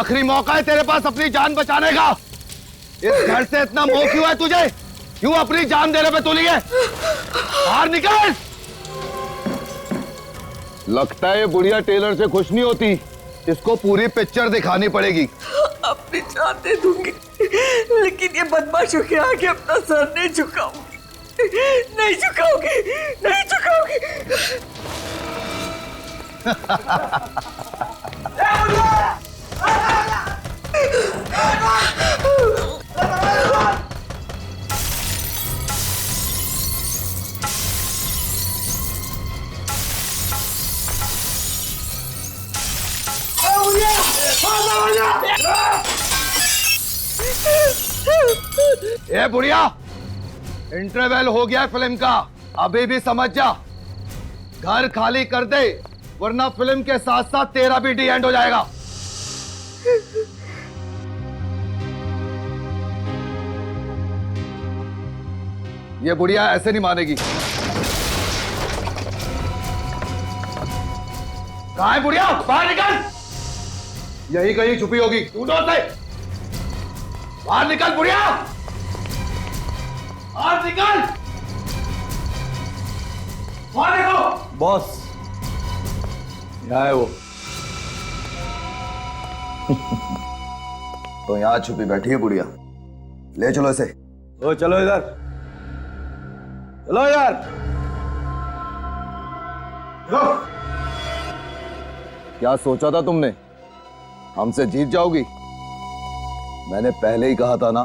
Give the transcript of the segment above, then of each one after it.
आखिरी मौका है तेरे पास अपनी जान बचाने का। इस घर से इतना मोह क्यों है तुझे? क्यों अपनी जान देने पे तुली है? बाहर निकल। लगता है ये बुढ़िया टेलर से खुश नहीं होती। इसको पूरी पिक्चर दिखानी पड़ेगी। अपनी जान दे दूंगी, लेकिन ये बदमाशों के आगे अपना सर नहीं झुकाऊंगी, नहीं झुकाऊंगी, नहीं झुकाऊंगी। ए बुढ़िया, इंटरवल हो गया फिल्म का, अभी भी समझ जा। घर खाली कर दे, वरना फिल्म के साथ साथ तेरा भी डी एंड हो जाएगा। ये बुढ़िया ऐसे नहीं मानेगी। कहाँ है बुढ़िया? बाहर निकल। यही कहीं छुपी होगी, ढूंढो उसे। बाहर निकल बुढ़िया, बाहर निकल। बाहर देखो। बॉस, यहाँ है वो। तो यहाँ छुपी बैठी है बुढ़िया, ले चलो इसे। ओ चलो इधर, चलो यार। क्या सोचा था तुमने, हमसे जीत जाओगी? मैंने पहले ही कहा था ना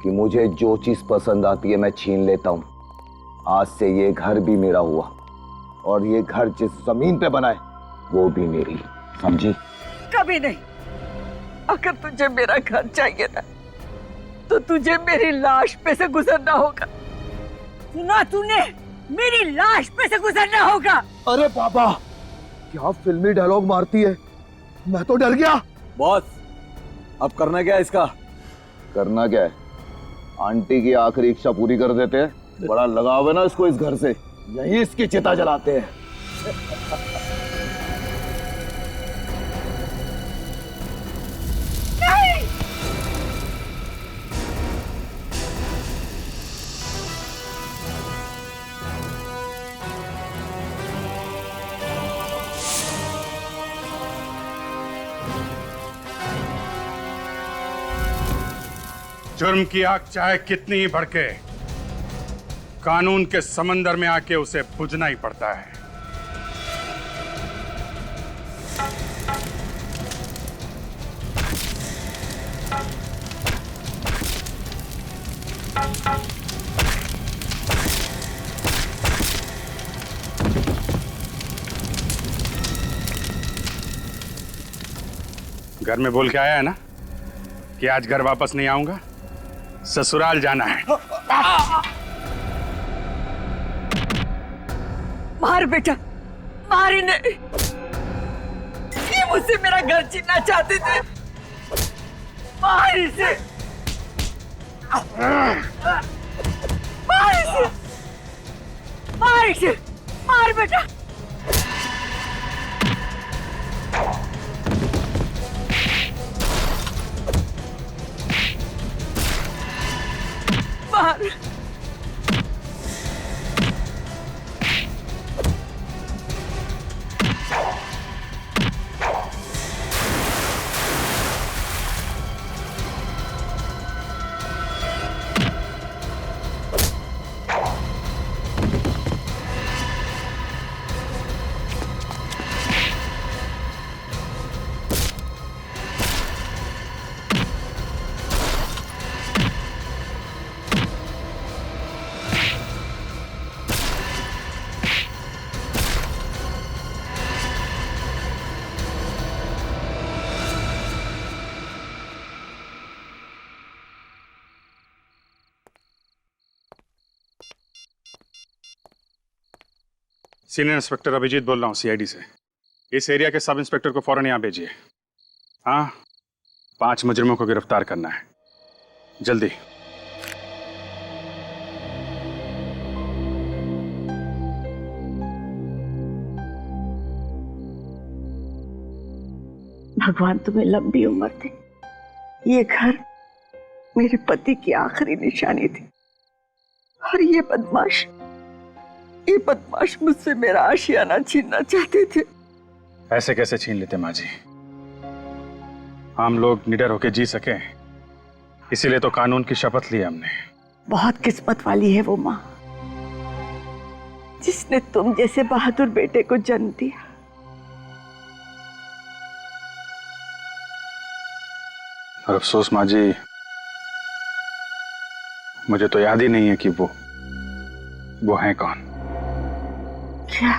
कि मुझे जो चीज पसंद आती है मैं छीन लेता हूं। आज से ये घर भी मेरा हुआ, और ये घर जिस जमीन पे बना है वो भी मेरी, समझी? कभी नहीं। अगर तुझे मेरा घर चाहिए ना, तो तुझे मेरी लाश पे से गुजरना होगा। सुना तूने? मेरी लाश पे से गुजरना होगा। अरे बाबा, क्या फिल्मी डायलॉग मारती है, मैं तो डर गया। बॉस, अब करना क्या है इसका? करना क्या है? आंटी की आखिरी इच्छा पूरी कर देते हैं। बड़ा लगाव है ना इसको इस घर से, यहीं इसकी चिता जलाते हैं। जुर्म की आग चाहे कितनी ही भड़के, कानून के समंदर में आके उसे बुझना ही पड़ता है। घर में बोल के आया है ना कि आज घर वापस नहीं आऊंगा, ससुराल जाना है। मार बेटा, मार इन्हें। ये मुझसे मेरा घर छीनना चाहते थे। मार इसे, मार इसे, मार इसे, मार बेटा। मार। सीनियर इंस्पेक्टर अभिजीत बोल रहा हूँ, सीआईडी से। इस एरिया के सब इंस्पेक्टर को फौरन यहाँ भेजिए। हाँ, 5 मुजरिमों को गिरफ्तार करना है, जल्दी। भगवान तुम्हें लंबी उम्र दे। ये घर मेरे पति की आखिरी निशानी थी और ये बदमाश मुझसे मेरा आशियाना छीनना चाहते थे। ऐसे कैसे छीन लेते माँ जी? हम लोग निडर होके जी सके, इसीलिए तो कानून की शपथ ली हमने। बहुत किस्मत वाली है वो माँ जिसने तुम जैसे बहादुर बेटे को जन्म दिया। और अफसोस माँ जी, मुझे तो याद ही नहीं है कि वो हैं कौन। क्या?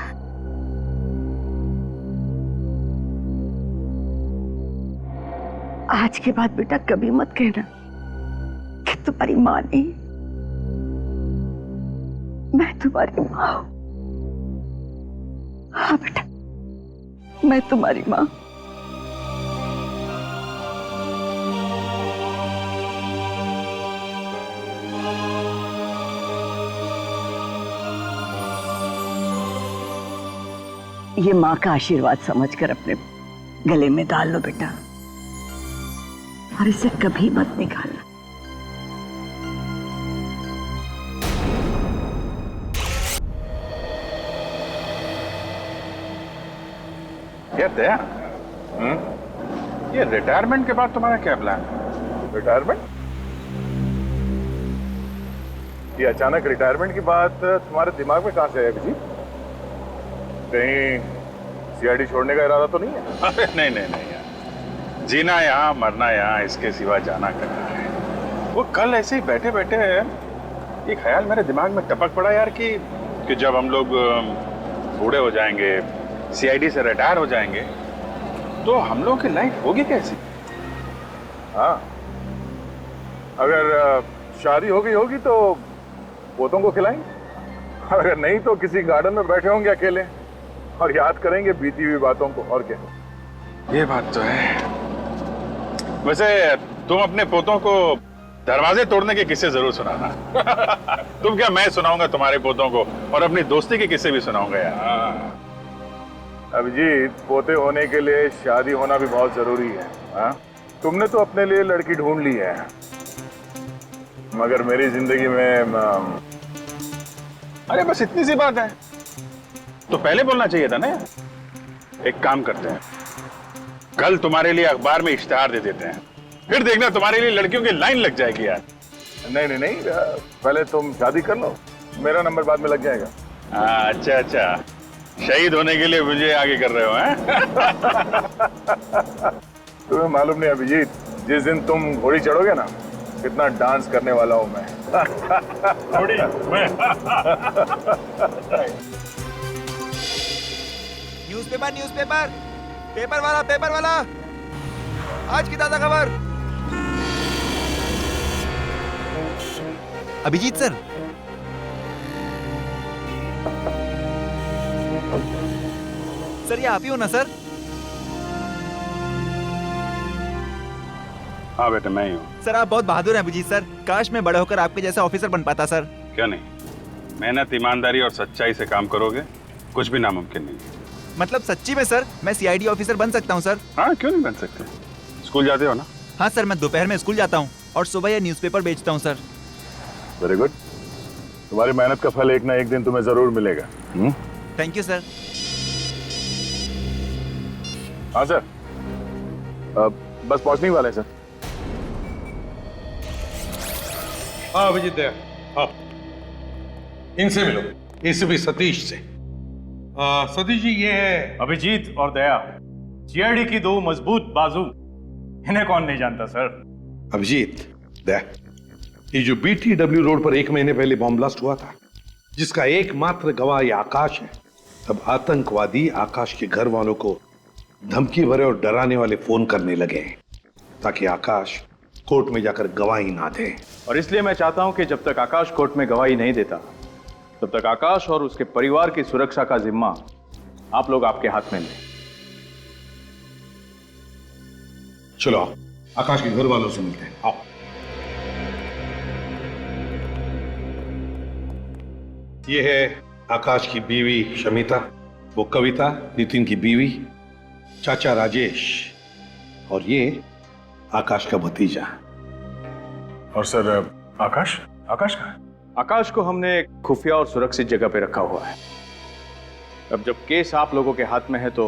आज के बाद बेटा कभी मत कहना कि तुम्हारी माँ नहीं, मैं तुम्हारी माँ हूं। हाँ बेटा, मैं तुम्हारी माँ। ये माँ का आशीर्वाद समझकर अपने गले में डाल लो बेटा, और इसे कभी मत निकालना। ये दया, ये रिटायरमेंट के बाद तुम्हारा क्या प्लान है? रिटायरमेंट? ये अचानक रिटायरमेंट की बात तुम्हारे दिमाग में कहां से है अभिजीत? कहीं सीआईडी छोड़ने का इरादा तो नहीं है? अरे नहीं नहीं नहीं यार, जीना यहाँ मरना यहाँ, इसके सिवा जाना करना है। वो कल ऐसे ही बैठे बैठे ये ख्याल मेरे दिमाग में टपक पड़ा यार कि जब हम लोग बूढ़े हो जाएंगे, सीआईडी से रिटायर हो जाएंगे, तो हम लोगों की लाइफ होगी कैसी? हाँ, अगर शादी हो गई होगी तो पोतों को खिलाएंगे, अगर नहीं तो किसी गार्डन में बैठे होंगे अकेले और याद करेंगे बीती हुई बातों को। और क्या? ये बात तो है। वैसे तुम अपने पोतों को दरवाजे तोड़ने के किस्से जरूर सुनाना। तुम क्या, मैं सुनाऊंगा तुम्हारे पोतों को, और अपनी दोस्ती के किस्से भी सुनाऊंगा यार। अभिजीत, पोते होने के लिए शादी होना भी बहुत जरूरी है। हाँ, तुमने तो अपने लिए लड़की ढूंढ ली है, मगर मेरी जिंदगी में अरे बस इतनी सी बात है तो पहले बोलना चाहिए था ना। एक काम करते हैं, कल तुम्हारे लिए अखबार में इश्तिहार दे देते हैं, फिर देखना तुम्हारे लिए लड़कियों की लाइन लग जाएगी यार। नहीं नहीं नहीं, पहले तुम शादी कर लो, मेरा नंबर बाद में लग जाएगा। अच्छा अच्छा, शहीद होने के लिए मुझे आगे कर रहे हो हैं? तुम्हें मालूम नहीं अभिजीत, जिस दिन तुम घोड़ी चढ़ोगे ना, कितना डांस करने वाला हूं मैं। घोड़ी मैं? न्यूज़पेपर पेपर वाला आज की ताजा खबर। अभिजीत सर, सर ये आप ही हो ना सर? हाँ बेटा, मैं ही हूँ। सर आप बहुत बहादुर हैं अभिजीत सर, काश मैं बड़ा होकर आपके जैसा ऑफिसर बन पाता सर। क्या नहीं, मेहनत ईमानदारी और सच्चाई से काम करोगे, कुछ भी नामुमकिन नहीं है। मतलब सच्ची में सर, मैं सीआईडी ऑफिसर बन सकता हूँ सर? हाँ, क्यों नहीं बन सकते? स्कूल जाते हो ना? हाँ सर, मैं दोपहर में स्कूल जाता हूँ और सुबह ये न्यूज़पेपर बेचता हूँ सर। वेरी गुड, तुम्हारी मेहनत का फल एक ना एक दिन तुम्हें जरूर मिलेगा। Thank you sir. हाँ सर, बस पहुंचने ही वाले हैं सर। हाँ अभिजीत दया, हाँ इनसे मिलो, एसीपी सतीश से। सतीश जी ये है अभिजीत और दया, सीआईडी की दो मजबूत बाजू, इन्हें कौन नहीं जानता सर। अभिजीत दया, ये जो BTW रोड पर 1 महीने पहले बॉम्ब ब्लास्ट हुआ था, जिसका एकमात्र गवाह ये आकाश है, तब आतंकवादी आकाश के घर वालों को धमकी भरे और डराने वाले फोन करने लगे ताकि आकाश कोर्ट में जाकर गवाही ना दे। और इसलिए मैं चाहता हूं कि जब तक आकाश कोर्ट में गवाही नहीं देता, तब तक आकाश और उसके परिवार की सुरक्षा का जिम्मा आप लोग आपके हाथ में लें। चलो आकाश के घर वालों से मिलते हैं, आओ। ये है आकाश की बीवी शमिता, वो कविता नितिन की बीवी, चाचा राजेश और ये आकाश का भतीजा। और सर आकाश आकाश कहाँ है? आकाश को हमने एक खुफिया और सुरक्षित जगह पे रखा हुआ है। अब जब केस आप लोगों के हाथ में है तो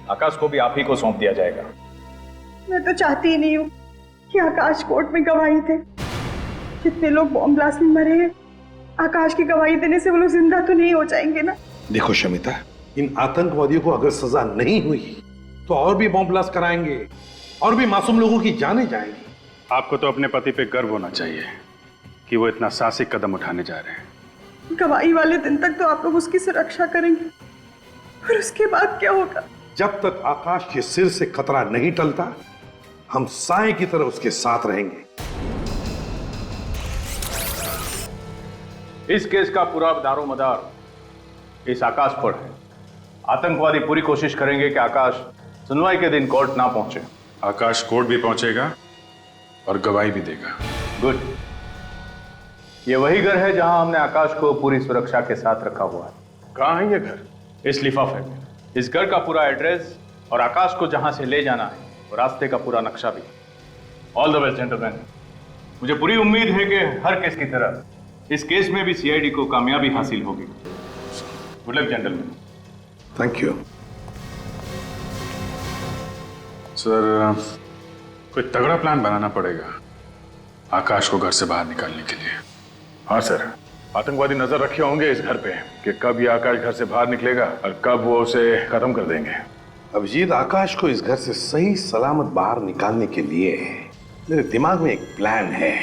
आकाश को भी आप ही को सौंप दिया जाएगा। मैं तो चाहती ही नहीं हूँ कि आकाश कोर्ट में गवाही दे। जितने लोग बॉम्ब ब्लास्ट में मरे हैं, आकाश की गवाही देने से वो लोग जिंदा तो नहीं हो जाएंगे ना। देखो शमिता, इन आतंकवादियों को अगर सजा नहीं हुई तो और भी बॉम्ब ब्लास्ट कराएंगे और भी मासूम लोगों की जानें जाएंगी। आपको तो अपने पति पे गर्व होना चाहिए कि वो इतना साहसिक कदम उठाने जा रहे हैं। गवाही वाले दिन तक तो आप लोग उसकी सुरक्षा करेंगे, और उसके बाद क्या होगा? जब तक आकाश के सिर से खतरा नहीं टलता, हम साए की तरह उसके साथ रहेंगे। इस केस का पूरा दारोमदार इस आकाश पर है। आतंकवादी पूरी कोशिश करेंगे कि आकाश सुनवाई के दिन कोर्ट ना पहुंचे। आकाश कोर्ट भी पहुंचेगा और गवाही भी देगा। गुड। ये वही घर है जहां हमने आकाश को पूरी सुरक्षा के साथ रखा हुआ है। कहाँ है ये घर? इस लिफाफे में इस घर का पूरा एड्रेस और आकाश को जहां से ले जाना है और रास्ते का पूरा नक्शा भी। All the best gentleman. मुझे पूरी उम्मीद है कि हर केस की तरह इस केस में भी सीआईडी को कामयाबी हासिल होगी। Good luck gentleman. Thank you sir, कोई तगड़ा प्लान बनाना पड़ेगा आकाश को घर से बाहर निकालने के लिए। हाँ सर, आतंकवादी नजर रखे होंगे इस घर पे कि कब ये आकाश घर से बाहर निकलेगा और कब वो उसे खत्म कर देंगे। अभिजीत, आकाश को इस घर से सही सलामत बाहर निकालने के लिए मेरे दिमाग में एक प्लान है।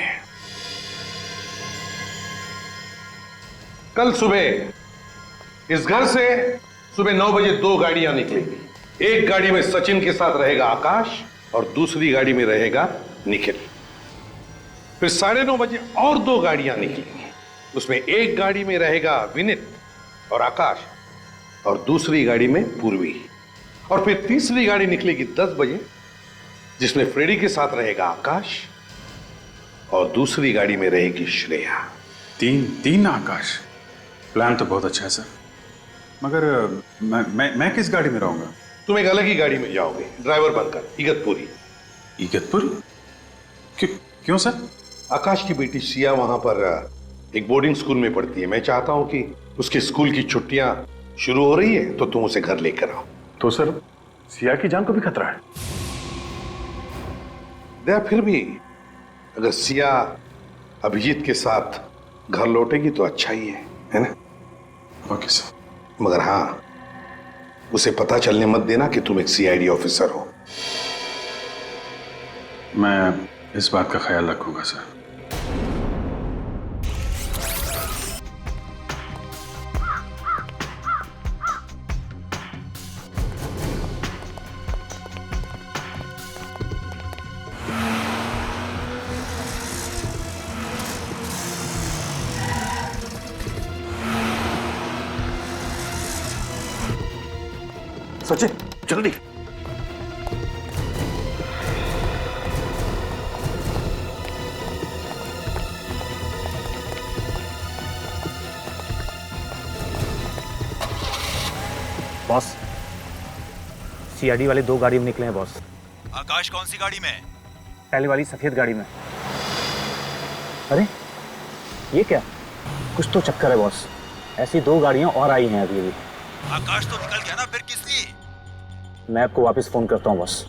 कल सुबह इस घर से सुबह 9 बजे 2 गाड़ियां निकलेंगी। एक गाड़ी में सचिन के साथ रहेगा आकाश और दूसरी गाड़ी में रहेगा निखिल। फिर 9:30 बजे और 2 गाड़ियां निकलेंगी। उसमें एक गाड़ी में रहेगा विनित और आकाश और दूसरी गाड़ी में पूर्वी। और फिर तीसरी गाड़ी निकलेगी 10 बजे, जिसमें फ्रेडी के साथ रहेगा आकाश और दूसरी गाड़ी में रहेगी श्रेया। तीन आकाश। प्लान तो बहुत अच्छा है सर, मगर मैं किस गाड़ी में रहूंगा? तुम एक अलग ही गाड़ी में जाओगे, ड्राइवर बनकर, इगतपुरी। इगतपुरी? क्यों सर? आकाश की बेटी सिया वहां पर एक बोर्डिंग स्कूल में पढ़ती है। मैं चाहता हूं कि उसके स्कूल की छुट्टियां शुरू हो रही है तो तुम उसे घर लेकर आओ। तो सर, सिया की जान को भी खतरा है। दया, फिर भी अगर सिया अभिजीत के साथ घर लौटेगी तो अच्छा ही है ना? Okay sir. मगर हाँ, उसे पता चलने मत देना कि तुम एक सीआईडी ऑफिसर हो। मैं इस बात का ख्याल रखूंगा सर। सचिन जल्दी। बॉस, सीआईडी वाले 2 गाड़ी में निकले हैं बॉस। आकाश कौन सी गाड़ी में है? पहले वाली सफेद गाड़ी में। अरे ये क्या, कुछ तो चक्कर है बॉस। ऐसी 2 गाड़ियां और आई हैं अभी। आकाश तो निकल गया ना, फिर किस लिए? मैं आपको वापस फोन करता हूं बॉस।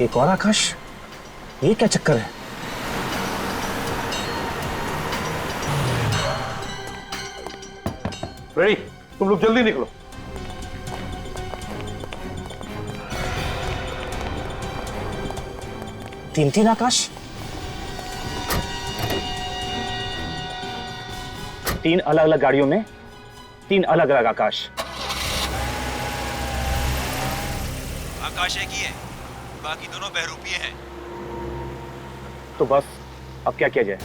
एक और आकाश, ये क्या चक्कर है? रेडी, तुम लोग जल्दी निकलो। तीन आकाश, 3 अलग अलग गाड़ियों में 3 अलग अलग आकाश। आकाश एक ही है, बाकी दोनों बहरूपिये हैं। तो बस अब क्या किया जाए?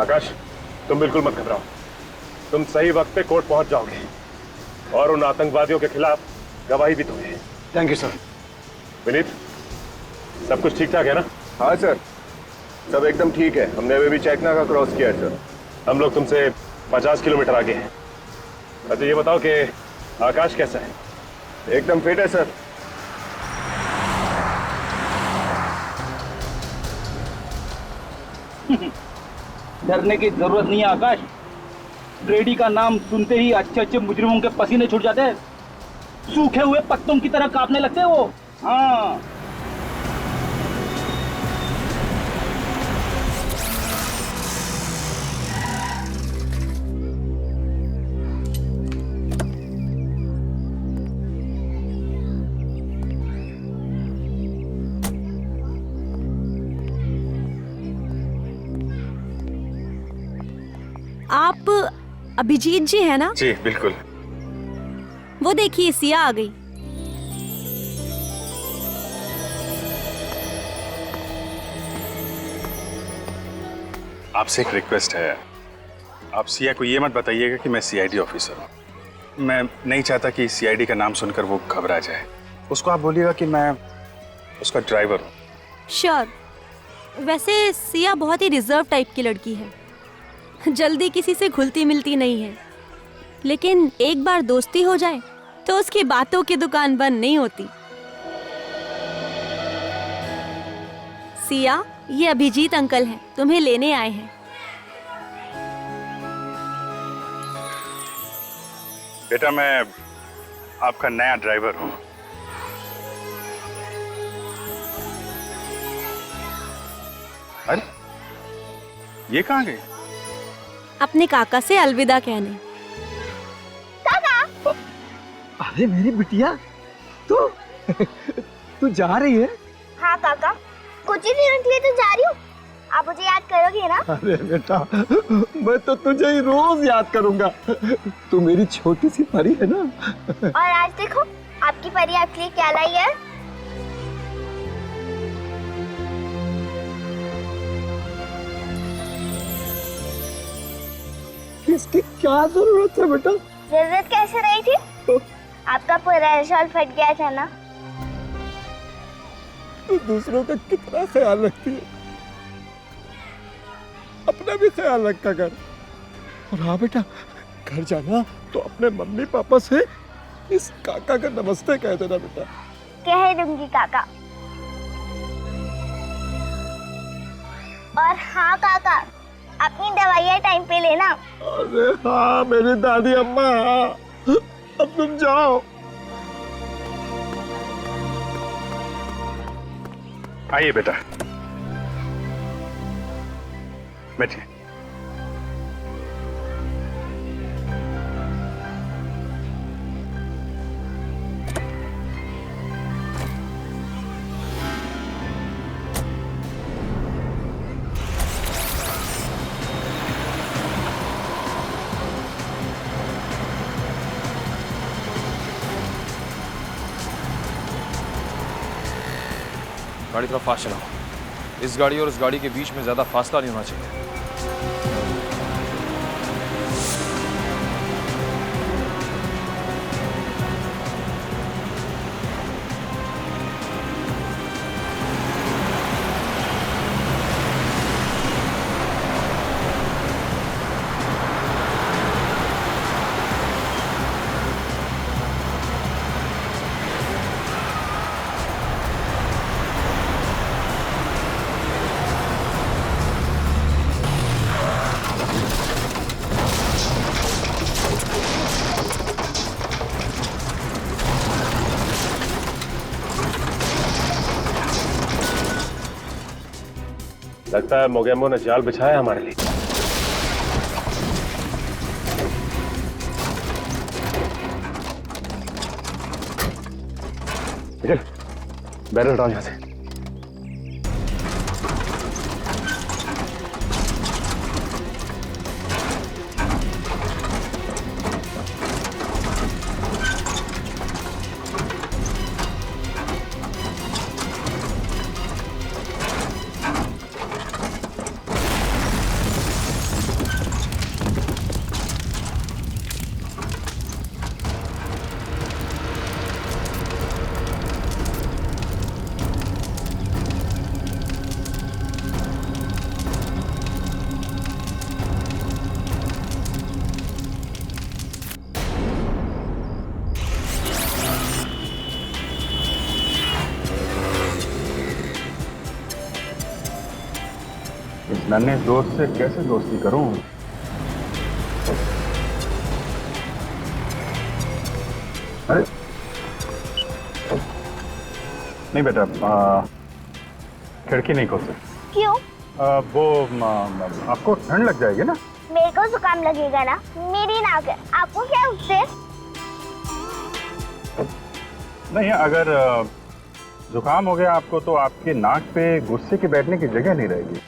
आकाश, तुम बिल्कुल मत घबराओ। तुम सही वक्त पे कोर्ट पहुंच जाओगे और उन आतंकवादियों के खिलाफ गवाही भी दोगे। Thank you sir. विनीत, सब कुछ ठीक ठाक है ना? हाँ सर, सब एकदम ठीक है। हमने अभी भी चेकना का क्रॉस किया है सर। हम लोग तुमसे 50 किलोमीटर आगे हैं। अच्छा ये बताओ कि आकाश कैसा है? एकदम फिट है सर। डरने की जरूरत नहीं है आकाश। रेडी का नाम सुनते ही अच्छे अच्छे मुजरिमों के पसीने छूट जाते हैं, सूखे हुए पत्तों की तरह कांपने लगते हैं वो। हाँ, आप अभिजीत जी है ना? जी बिल्कुल। वो देखिए सिया आ गई। आपसे एक रिक्वेस्ट है, आप सिया को ये मत बताइएगा कि मैं सीआईडी ऑफिसर हूँ। मैं नहीं चाहता कि सीआईडी का नाम सुनकर वो घबरा जाए। उसको आप बोलिएगा कि मैं उसका ड्राइवर हूँ। श्योर। वैसे सिया बहुत ही रिजर्व टाइप की लड़की है, जल्दी किसी से घुलती मिलती नहीं है, लेकिन एक बार दोस्ती हो जाए तो उसकी बातों की दुकान बंद नहीं होती। सिया, ये अभिजीत अंकल हैं, तुम्हें लेने आए हैं। बेटा मैं आपका नया ड्राइवर हूँ। अरे ये कहाँ गए? अपने काका से अलविदा कहने। अरे मेरी बिटिया, तू जा रही है? हाँ काका, कुछ ही दिनों के लिए तो जा रही हूँ। आप मुझे याद करोगे ना? अरे बेटा, मैं तो तुझे ही रोज याद करूंगा। तू मेरी छोटी सी परी है ना। और आज देखो आपकी परी आपके लिए क्या लाई है। इसकी क्या जरूरत है बेटा? जरूरत कैसे रही थी? आपका पूरा शॉल फट गया था ना। तू दूसरों का कितना ख्याल रखती है, अपना भी ख्याल रखा कर। और हाँ बेटा, घर जाना तो अपने मम्मी पापा से इस काका का नमस्ते कह देना बेटा। कह दूंगी काका। और हाँ काका, अपनी दवाइयाँ टाइम पे लेना। अरे हाँ मेरी दादी अम्मा, अब तुम जाओ। आइए बेटा, बैठिए। गाड़ी थोड़ा फास्ट चलाओ। इस गाड़ी और उस गाड़ी के बीच में ज्यादा फासला नहीं होना चाहिए। लगता है मोगेम्बो ने जाल बिछाया हमारे लिए। बैरल हटाओ यहां से। नन्हे दोस्त से कैसे दोस्ती करूं? अरे नहीं बेटा, खिड़की नहीं खोल सकते। क्यों? वो आपको ठंड लग जाएगी ना। मेरे को जुकाम लगेगा ना, मेरी नाक है, आपको क्या उससे? नहीं, अगर जुकाम हो गया आपको तो आपके नाक पे गुस्से के बैठने की जगह नहीं रहेगी,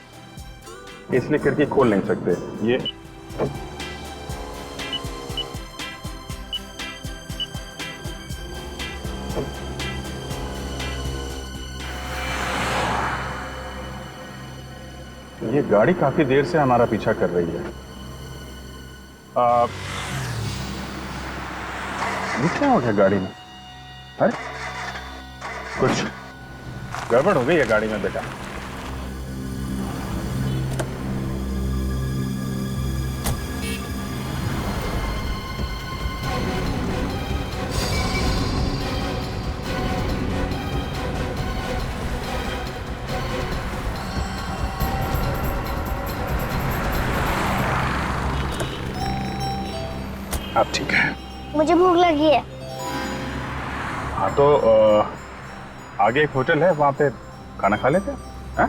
इसलिए खिड़की खोल नहीं सकते। ये गाड़ी काफी देर से हमारा पीछा कर रही है। ये क्या हो गया गाड़ी में? अरे कुछ गड़बड़ हो गई है गाड़ी में बेटा। अब ठीक है। मुझे भूख लगी है। हाँ तो आगे एक होटल है, वहां पे खाना खा लेते हैं।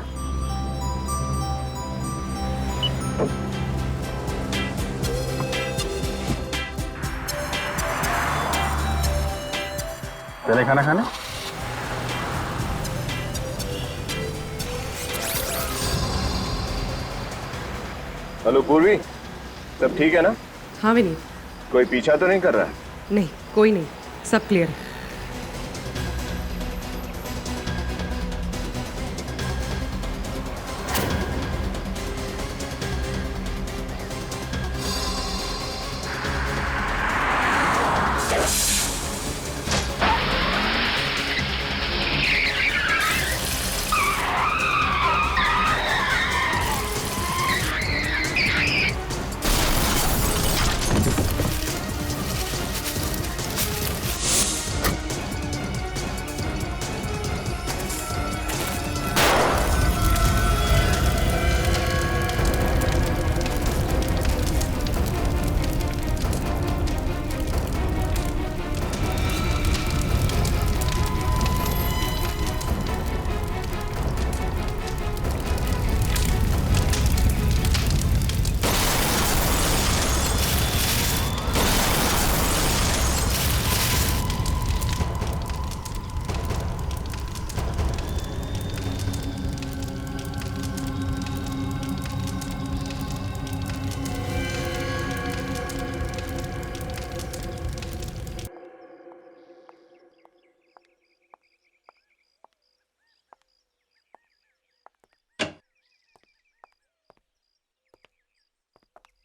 चले खाना खाने। हेलो पूर्वी, सब ठीक है ना? हाँ विनीत। कोई पीछा तो नहीं कर रहा है? नहीं, कोई नहीं, सब क्लियर है।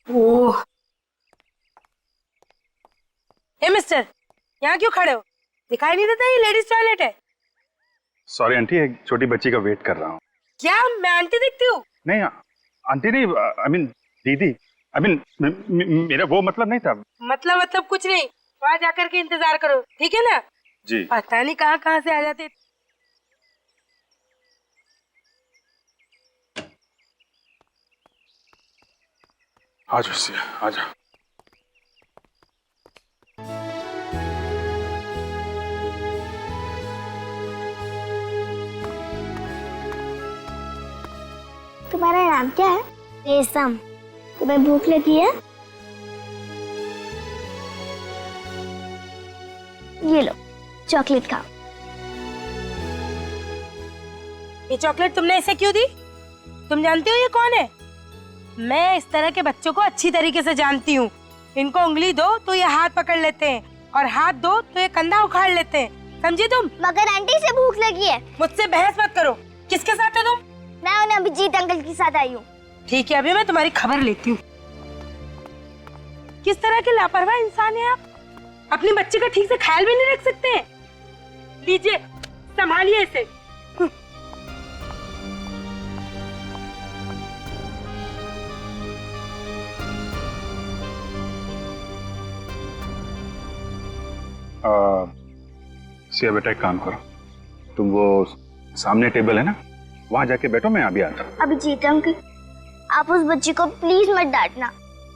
ओह, हे मिस्टर, यहाँ क्यों खड़े हो? दिखाई नहीं देता ये लेडीज टॉयलेट है? सॉरी आंटी, एक छोटी बच्ची का वेट कर रहा हूँ। क्या मैं आंटी दिखती हूँ? नहीं आंटी नहीं, आई मीन दीदी, आई मीन मेरा वो मतलब नहीं था। मतलब कुछ नहीं, वहाँ जाकर के इंतजार करो, ठीक है ना? जी। पता नहीं कहाँ से आ जाते। आ जाओ सिया, आ जाओ। तुम्हारा नाम क्या है? रेशम। तुम्हें भूख लगी है? ये लो चॉकलेट खाओ। ये चॉकलेट तुमने इसे क्यों दी? तुम जानती हो ये कौन है? मैं इस तरह के बच्चों को अच्छी तरीके से जानती हूँ। इनको उंगली दो तो ये हाथ पकड़ लेते हैं, और हाथ दो तो ये कंधा उखाड़ लेते हैं, समझी तुम? मगर आंटी से भूख लगी है। मुझसे बहस मत करो। किसके साथ हो तुम? मैं उन्हें अभिजीत अंकल के साथ आई हूँ। ठीक है, अभी मैं तुम्हारी खबर लेती हूँ। किस तरह के लापरवाह इंसान है आप? अपने बच्चे का ठीक से ख्याल भी नहीं रख सकते हैं। लीजिए, संभालिए इसे। सिया बेटा, एक काम करो, तुम वो सामने टेबल है ना, वहां जाके बैठो, मैं अभी आता हूँ। अभिजीत अंकल, आप उस बच्ची को प्लीज मत डांटना,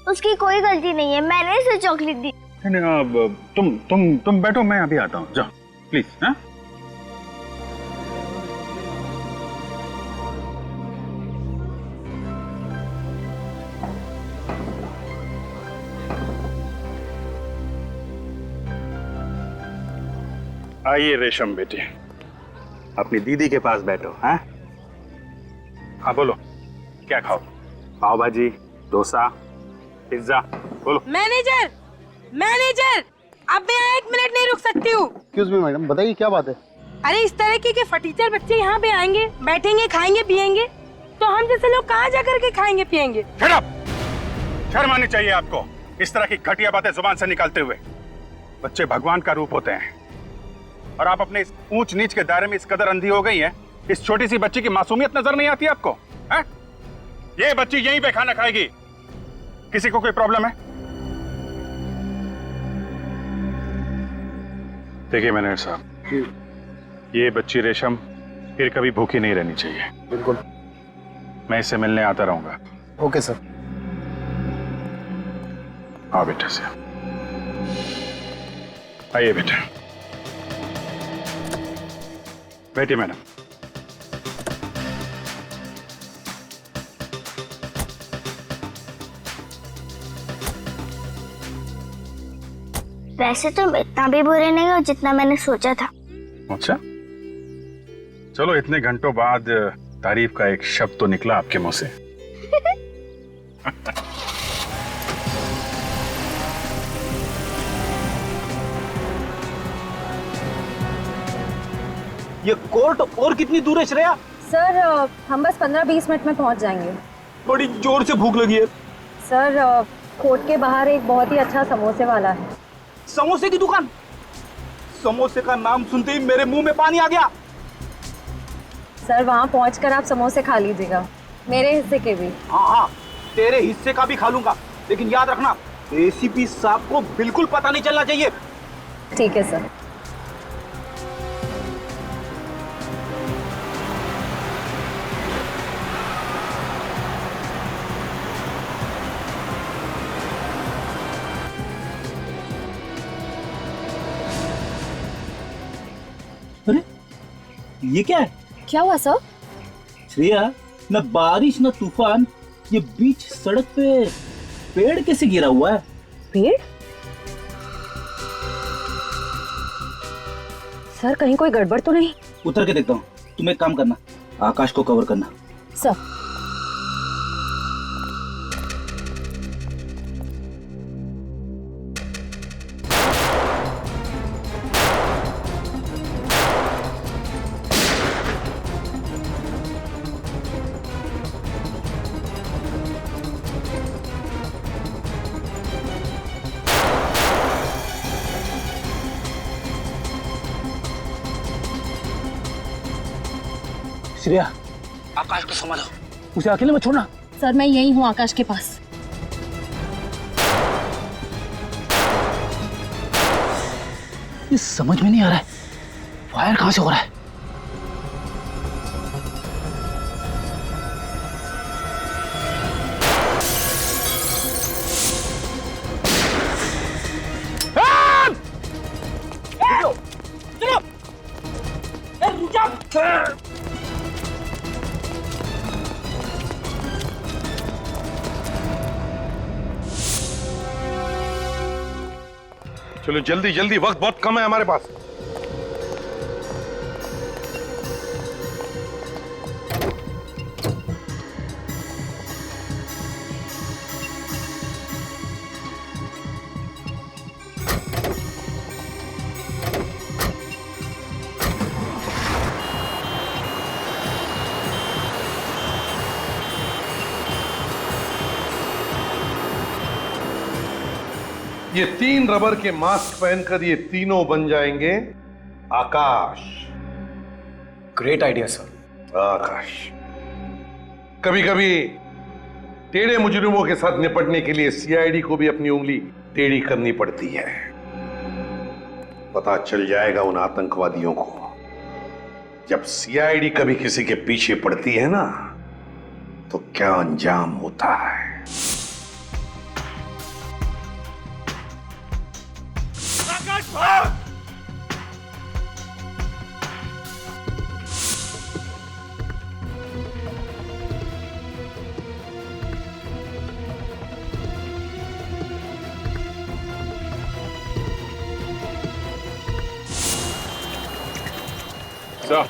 उसकी कोई गलती नहीं है, मैंने इसे चॉकलेट दी। नहीं, तुम बैठो, मैं अभी आता हूँ, जाओ प्लीज। हाँ आइए रेशम बेटी, अपनी दीदी के पास बैठो। हाँ हाँ बोलो, क्या खाओ? पाव भाजी, डोसा, पिज्जा, बोलो। मैनेजर, मैनेजर, अब मैं 1 मिनट नहीं रुक सकती हूँ। एक्सक्यूज मी मैडम, बताइए क्या बात है? अरे इस तरह के फटीचर बच्चे यहाँ पे आएंगे, बैठेंगे, खाएंगे, पिएंगे, तो हम जैसे लोग कहाँ जाकर के खाएंगे पिएंगे? शर्म आनी चाहिए आपको, इस तरह की घटिया बातें जुबान से निकालते हुए। बच्चे भगवान का रूप होते हैं और आप अपने इस ऊंच नीच के दायरे में इस कदर अंधी हो गई हैं, इस छोटी सी बच्ची की मासूमियत नजर नहीं आती आपको? है? ये बच्ची यहीं पे खाना खाएगी, किसी को कोई प्रॉब्लम है? देखिए मैनेजर साहब, ये बच्ची रेशम फिर कभी भूखी नहीं रहनी चाहिए। बिल्कुल, मैं इससे मिलने आता रहूंगा। Okay sir. हाँ बेटा से आइए बेटा, बैठिए मैडम। वैसे तुम इतना भी बुरे नहीं हो जितना मैंने सोचा था। अच्छा, चलो इतने घंटों बाद तारीफ का एक शब्द तो निकला आपके मुंह से। ये कोर्ट और कितनी दूर है श्रेया? सर हम बस 15-20 मिनट में पहुंच जाएंगे। बड़ी जोर से भूख लगी है। सर कोर्ट के बाहर एक बहुत ही अच्छा समोसे वाला है। समोसे की दुकान? समोसे का नाम सुनते ही मेरे मुंह में पानी आ गया। सर वहाँ पहुंचकर आप समोसे खा लीजिएगा, मेरे हिस्से के भी। हाँ हाँ, तेरे हिस्से का भी खा लूंगा, लेकिन याद रखना एसीपी साहब को बिल्कुल पता नहीं चलना चाहिए। ठीक है सर। अरे ये क्या है? क्या हुआ सर? श्रेया, न बारिश न तूफान, ये बीच सड़क पे पेड़ कैसे गिरा हुआ है? पेड़? सर कहीं कोई गड़बड़ तो नहीं? उतर के देखता हूँ। तुम एक काम करना, आकाश को कवर करना। सर। श्रेया, आकाश को संभालो, उसे अकेले मत छोड़ना। सर मैं यही हूँ आकाश के पास। ये समझ में नहीं आ रहा है, फायर कहां से हो रहा है? चलो जल्दी जल्दी, वक्त बहुत कम है हमारे पास। ये 3 रबर के मास्क पहनकर ये तीनों बन जाएंगे Akash. Great idea sir. Akash, कभी कभी टेढ़े मुजरिमों के साथ निपटने के लिए सीआईडी को भी अपनी उंगली टेढ़ी करनी पड़ती है। पता चल जाएगा उन आतंकवादियों को। जब सीआईडी कभी किसी के पीछे पड़ती है ना, तो क्या अंजाम होता है। सर,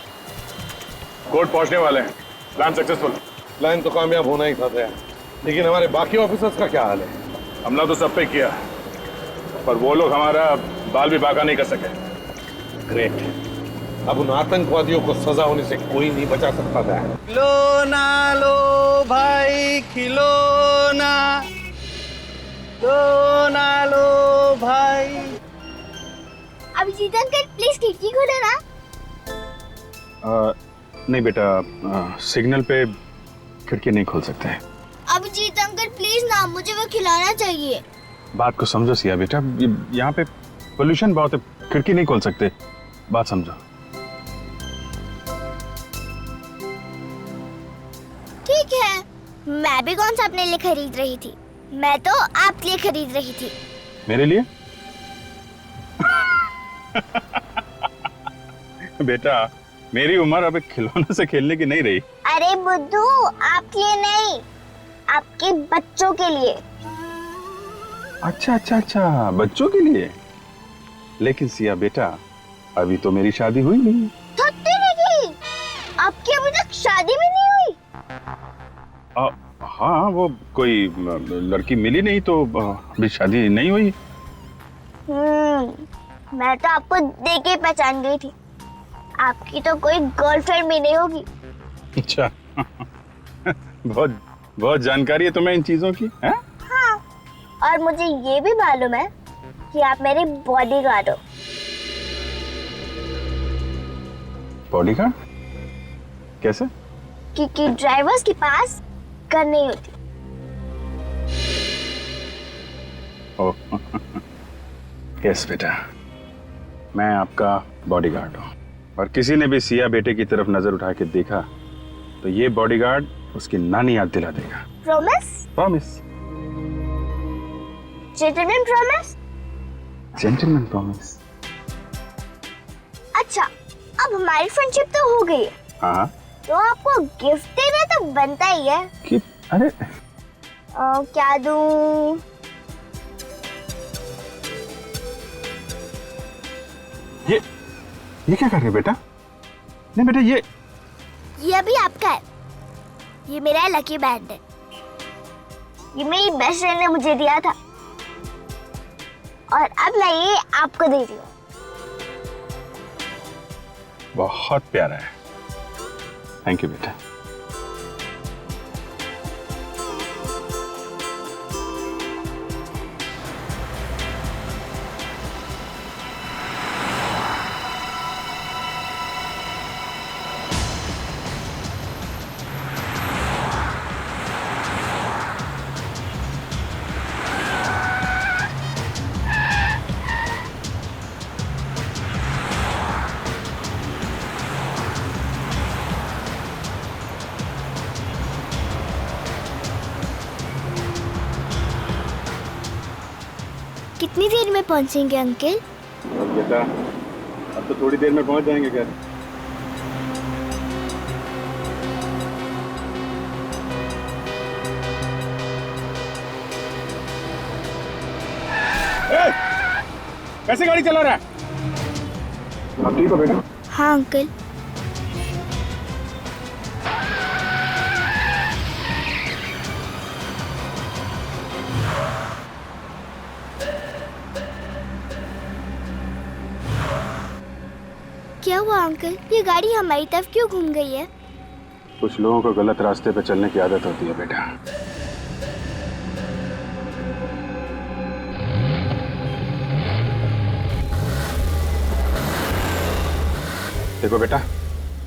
कोर्ट पहुंचने वाले हैं। Plan successful. प्लान तो कामयाब होना ही था भैया, लेकिन हमारे बाकी ऑफिसर्स का क्या हाल है? हमला तो सब पे किया, पर वो लोग हमारा बाल भी बाका नहीं कर सके। ग्रेट। अब उन आतंकवादियों को सजा होने से कोई नहीं बचा सकता था। खिलौना लो भाई खिलौना, खिलौना लो भाई। अभिजीत अंकल प्लीज खिड़की खोलो ना। नहीं बेटा, सिग्नल पे खिड़की नहीं खोल सकते। अभिजीत अंकल प्लीज ना, मुझे वो खिलाना चाहिए। बात को समझो सिया बेटा, यहाँ पे पोल्यूशन बहुत है, खिड़की नहीं खोल सकते। बात समझो। ठीक है, मैं भी कौन सा अपने लिए खरीद रही थी, मैं तो आपके लिए खरीद रही थी। मेरे लिए? बेटा, मेरी उम्र अब एक खिलौने से खेलने की नहीं रही। अरे बुद्धू, आपके लिए नहीं, आपके बच्चों के लिए। अच्छा अच्छा अच्छा, बच्चों के लिए। लेकिन सिया बेटा, अभी तो मेरी शादी हुई नहीं। थोड़ी नहीं, आपकी अभी तक शादी भी नहीं हुई। हाँ, वो कोई लड़की मिली नहीं तो अभी शादी नहीं हुई। मैं तो आपको देख के पहचान गई थी, आपकी तो कोई गर्लफ्रेंड भी नहीं होगी। अच्छा। बहुत बहुत जानकारी है तुम्हें इन चीजों की, हैं? हाँ, और मुझे ये भी मालूम है कि आप मेरे बॉडीगार्ड हो। बॉडीगार्ड? कैसे? क्योंकि ड्राइवर्स के पास गन नहीं होती। ओह, यस बेटा, मैं आपका बॉडीगार्ड हूँ। और किसी ने भी सिया बेटे की तरफ नजर उठा के देखा तो ये बॉडीगार्ड उसकी नानी याद दिला देगा। Promise? Promise. Gentleman promise? Gentleman promise. अच्छा, अब हमारी फ्रेंडशिप तो हो गई है। हाँ। तो आपको गिफ्ट देना तो बनता ही है। कि अरे क्या दूं? ये क्या कर रहे हो बेटा? नहीं बेटा, ये अभी आपका है। ये मेरा लकी बैंड है, ये मेरी बेस्ट फ्रेंड ने मुझे दिया था और अब मैं ये आपको दे रही हूँ। बहुत प्यारा है। थैंक यू बेटा। कितनी देर में पहुंचेंगे अंकल? बेटा, अब तो थोड़ी देर में पहुंच जाएंगे घर। कैसे गाड़ी चला रहा है? आप ठीक हो बेटा? हाँ अंकल। क्या हुआ अंकल? ये गाड़ी हमारी तरफ क्यों घूम गई है? कुछ लोगों को गलत रास्ते पे चलने की आदत होती है बेटा। देखो बेटा,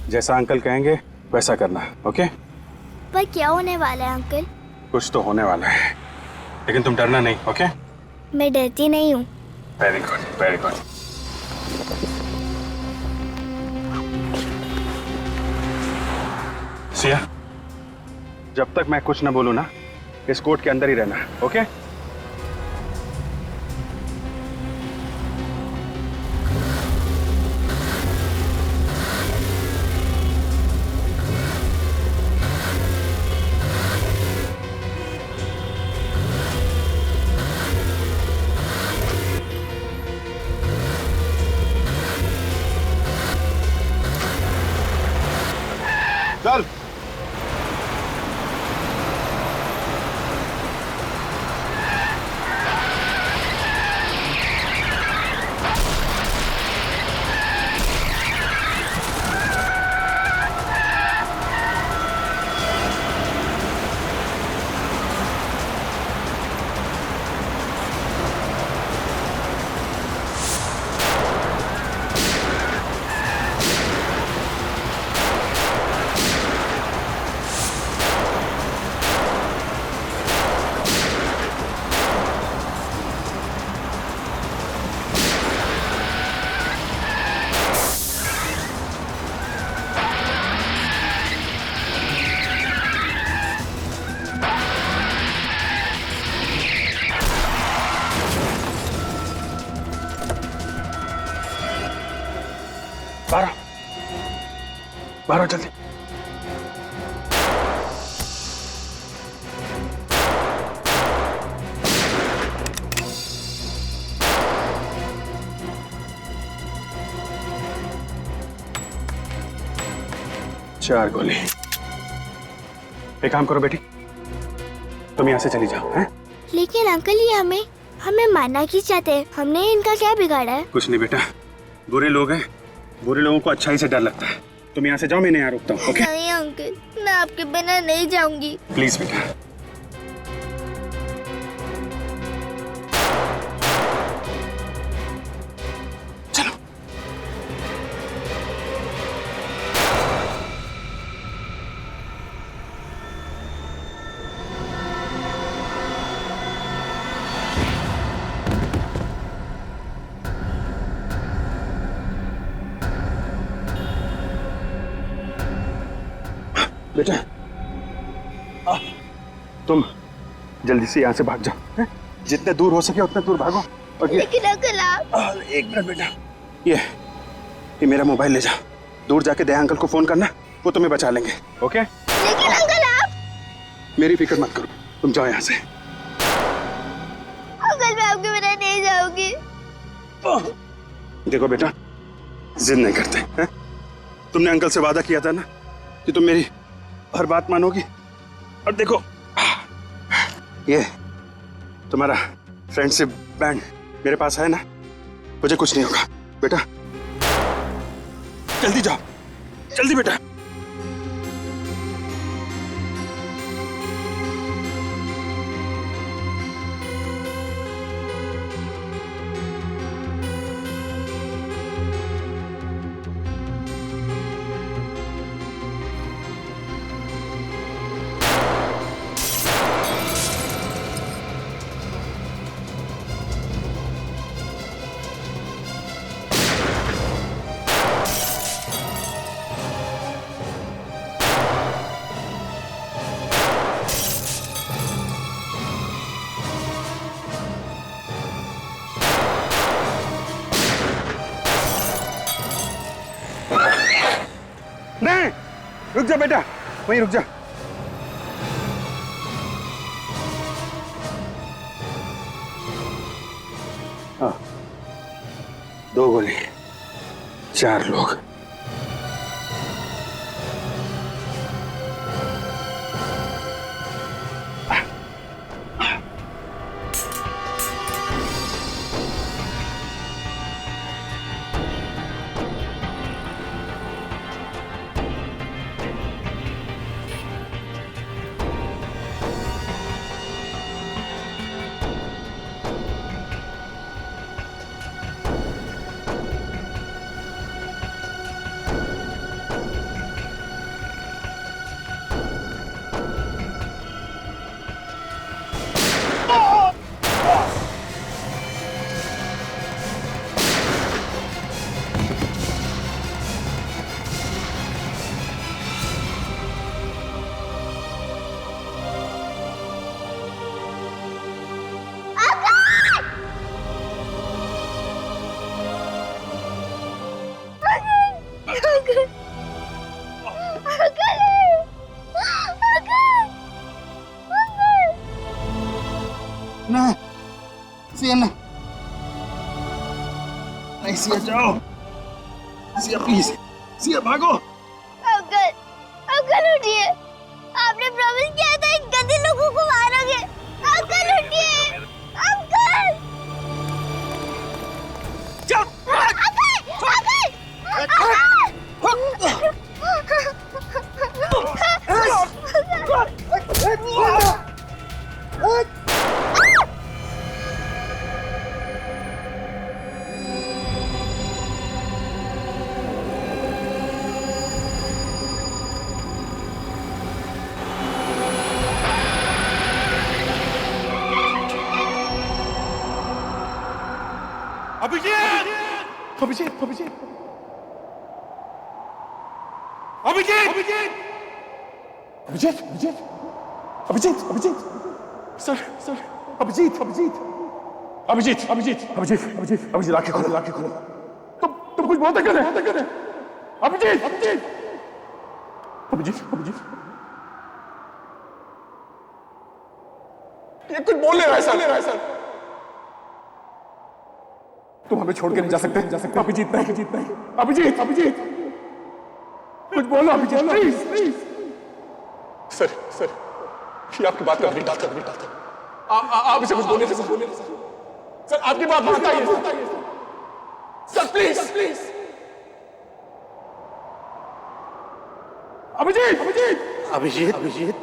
जैसा अंकल कहेंगे वैसा करना, ओके? पर क्या होने वाला है अंकल? कुछ तो होने वाला है, लेकिन तुम डरना नहीं, ओके? मैं डरती नहीं हूँ। Very good, very good. Siya, जब तक मैं कुछ न बोलूं ना, इस कोर्ट के अंदर ही रहना, ओके? चल। बाहर आओ जल्दी। चार गोली। एक काम करो बेटी, तुम यहां से चली जाओ। हैं? लेकिन अंकल ये हमें मारना क्यों चाहते हैं? हमने इनका क्या बिगाड़ा है? कुछ नहीं बेटा, बुरे लोग हैं, बुरे लोगों को अच्छाई से डर लगता है। तुम यहाँ से जाओ, मैं यहाँ रोकता हूँ, ओके? नहीं अंकल, मैं आपके बिना नहीं जाऊंगी। प्लीज बेटा। चलो। बेटा, तुम जल्दी से यहाँ से भाग जाओ, हैं? जितने दूर हो सके उतने दूर भागो। और लेकिन अंकल आप... एक मिनट बेटा, ये मेरा मोबाइल ले जाओ, दूर जाके दया अंकल को फोन करना, वो तुम्हें बचा लेंगे, ओके? लेकिन अंकल आप... मेरी फिक्र मत करो, तुम जाओ यहाँ से। अंकल मैं आपके बिना नहीं जाऊंगी। देखो बेटा, जिद नहीं करते, हैं? तुमने अंकल से वादा किया था ना कि तुम मेरी हर बात मानोगी। और देखो, ये तुम्हारा फ्रेंडशिप बैंड मेरे पास है ना, मुझे कुछ नहीं होगा बेटा। जल्दी जाओ, जल्दी बेटा। नहीं, रुक जा बेटा, वहीं रुक जा। हाँ, 2 गोली, 4 लोग। सिया ना, नहीं सिया जाओ, सिया प्लीज, सिया भागो। अंकल, अंकल उठिए, आपने प्रॉमिस किया था इन गंदे लोगों को मारोगे। अंकल उठिए, अंकल। चल, अभिजीत! अभिजीत! अभिजीत! अभिजीत! अभिजीत! अभिजीत! अभिजीत! अभिजीत! अभिजीत! Sir, sir, Abhijit! अभिजीत! अभिजीत! अभिजीत! अभिजीत! अभिजीत! अभिजीत! आंखें खोलो, आंखें खोलो। तुम कुछ बोलते क्यों नहीं? अभिजीत! अभिजीत! अभिजीत! अभिजीत! ये कुछ बोल नहीं रहा है सर। तुम हमें छोड़ के नहीं जा सकते, अभिजीत नहीं, अभिजीत नहीं, अभिजीत, अभिजीत, कुछ बोलो Abhijeet, please, please. Sir, sir, ये आपकी बात कर रही, आप इसे कुछ बोले, सर, आपकी बात मानता है, sir, please, please. Abhijeet, Abhijit, Abhijit,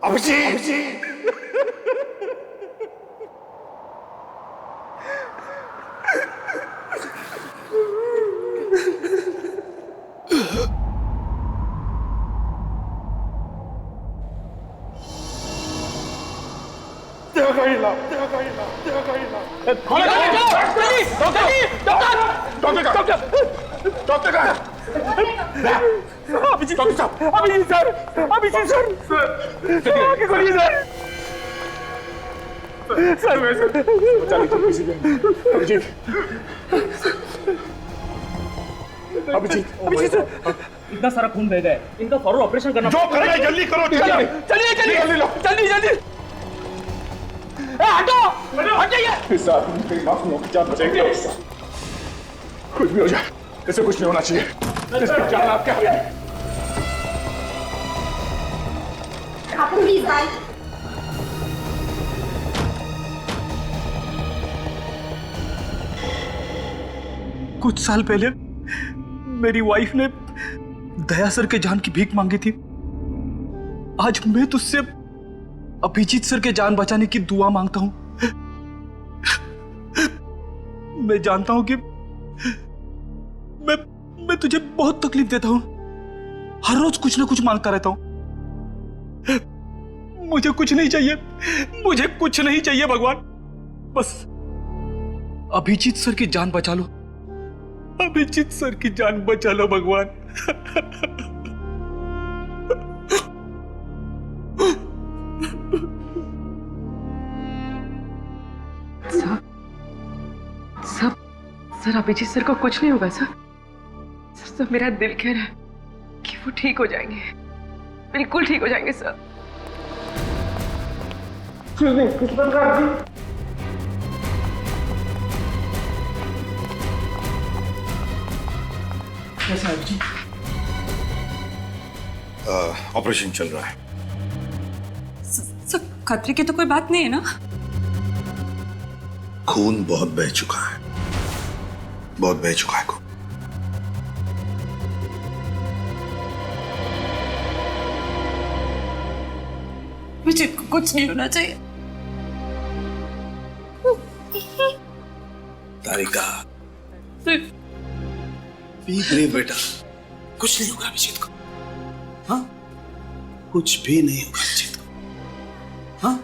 Abhijit, Abhijeet, इतना सारा खून बह गया है, इनका फौरन ऑपरेशन करना। जो करना है जल्दी करो, चलिए चलिए जल्दी जल्दी। हटो, हट जाइए। कुछ भी हो जाए, ऐसे कुछ नहीं होना चाहिए। इसकी जान आपके हाथ में। प्लीज भाई। कुछ साल पहले मेरी वाइफ ने दया सर के जान की भीख मांगी थी। आज मैं तुझसे अभिजीत सर के जान बचाने की दुआ मांगता हूं। मैं जानता हूं कि मैं तुझे बहुत तकलीफ देता हूं। हर रोज कुछ ना कुछ मांगता रहता हूं। मुझे कुछ नहीं चाहिए, मुझे कुछ नहीं चाहिए भगवान। बस अभिजीत सर की जान बचा लो, अभिजीत सर की जान बचा लो भगवान। सर अभिजीत सर को कुछ नहीं होगा सर। सर मेरा दिल कह रहा है कि वो ठीक हो जाएंगे, बिल्कुल ठीक हो जाएंगे सर। कैसा है जी? ऑपरेशन चल रहा है। सर खतरे की तो कोई बात नहीं है ना? खून बहुत बह चुका है, बहुत बह चुका है खून। मुझे कुछ नहीं होना चाहिए। तारिका, बी ब्रेव बेटा, कुछ नहीं होगा अभिजीत को। हाँ, कुछ भी नहीं होगा अभिजीत को। हाँ,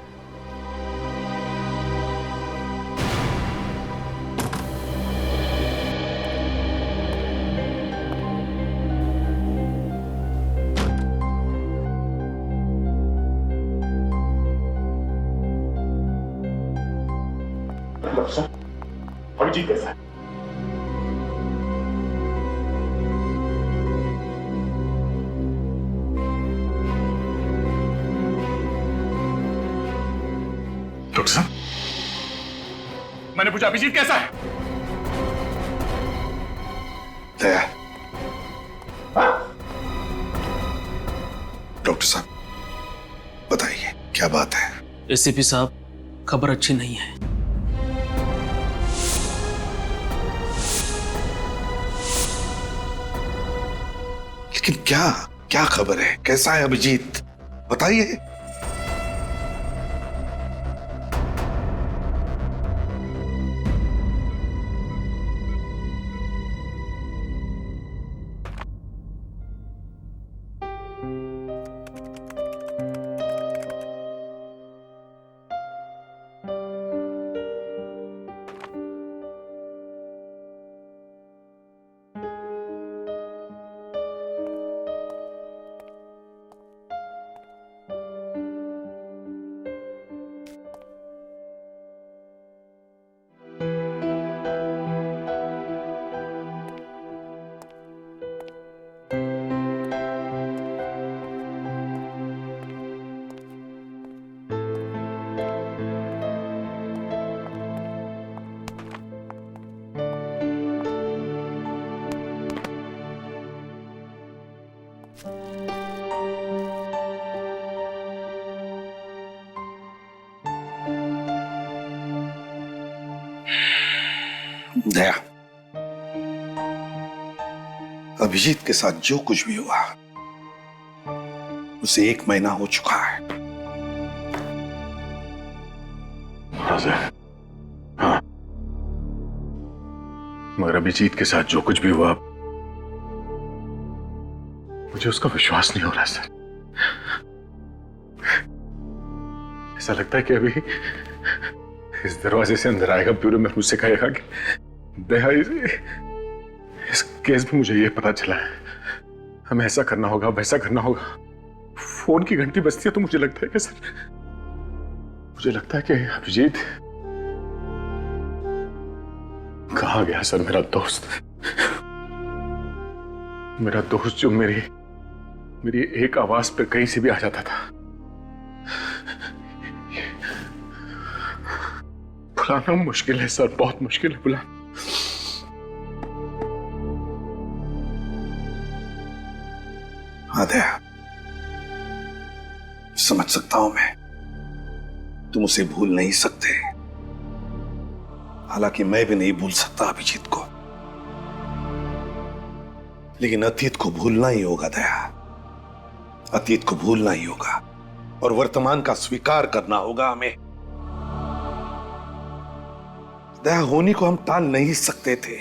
अभिजीत कैसा है? डॉक्टर साहब, मैंने पूछा अभिजीत कैसा है? दया, डॉक्टर साहब बताइए क्या बात है? एसीपी साहब, खबर अच्छी नहीं है। लेकिन क्या क्या खबर है? कैसा है अभिजीत? बताइए। दया, अभिजीत के साथ जो कुछ भी हुआ उसे 1 महीना हो चुका है। हाँ, मगर अभिजीत के साथ जो कुछ भी हुआ मुझे उसका विश्वास नहीं हो रहा सर। ऐसा लगता है कि अभी इस दरवाजे से अंदर आएगा ब्यूरो में, मुझसे कहेगा कि दया, इस केस में मुझे ये पता चला है, हमें ऐसा करना होगा, वैसा करना होगा। फोन की घंटी बजती है तो मुझे लगता है कि सर, मुझे लगता है कि अभिजीत कहाँ गया सर? मेरा दोस्त जो मेरी एक आवाज पे कहीं से भी आ जाता था, बुलाना मुश्किल है सर, बहुत मुश्किल है बुलाना। हाँ दया, समझ सकता हूं मैं, तुम उसे भूल नहीं सकते। हालांकि मैं भी नहीं भूल सकता अभिजीत को, लेकिन अतीत को भूलना ही होगा दया, अतीत को भूलना ही होगा और वर्तमान का स्वीकार करना होगा हमें। दया, होने को हम टाल नहीं सकते थे,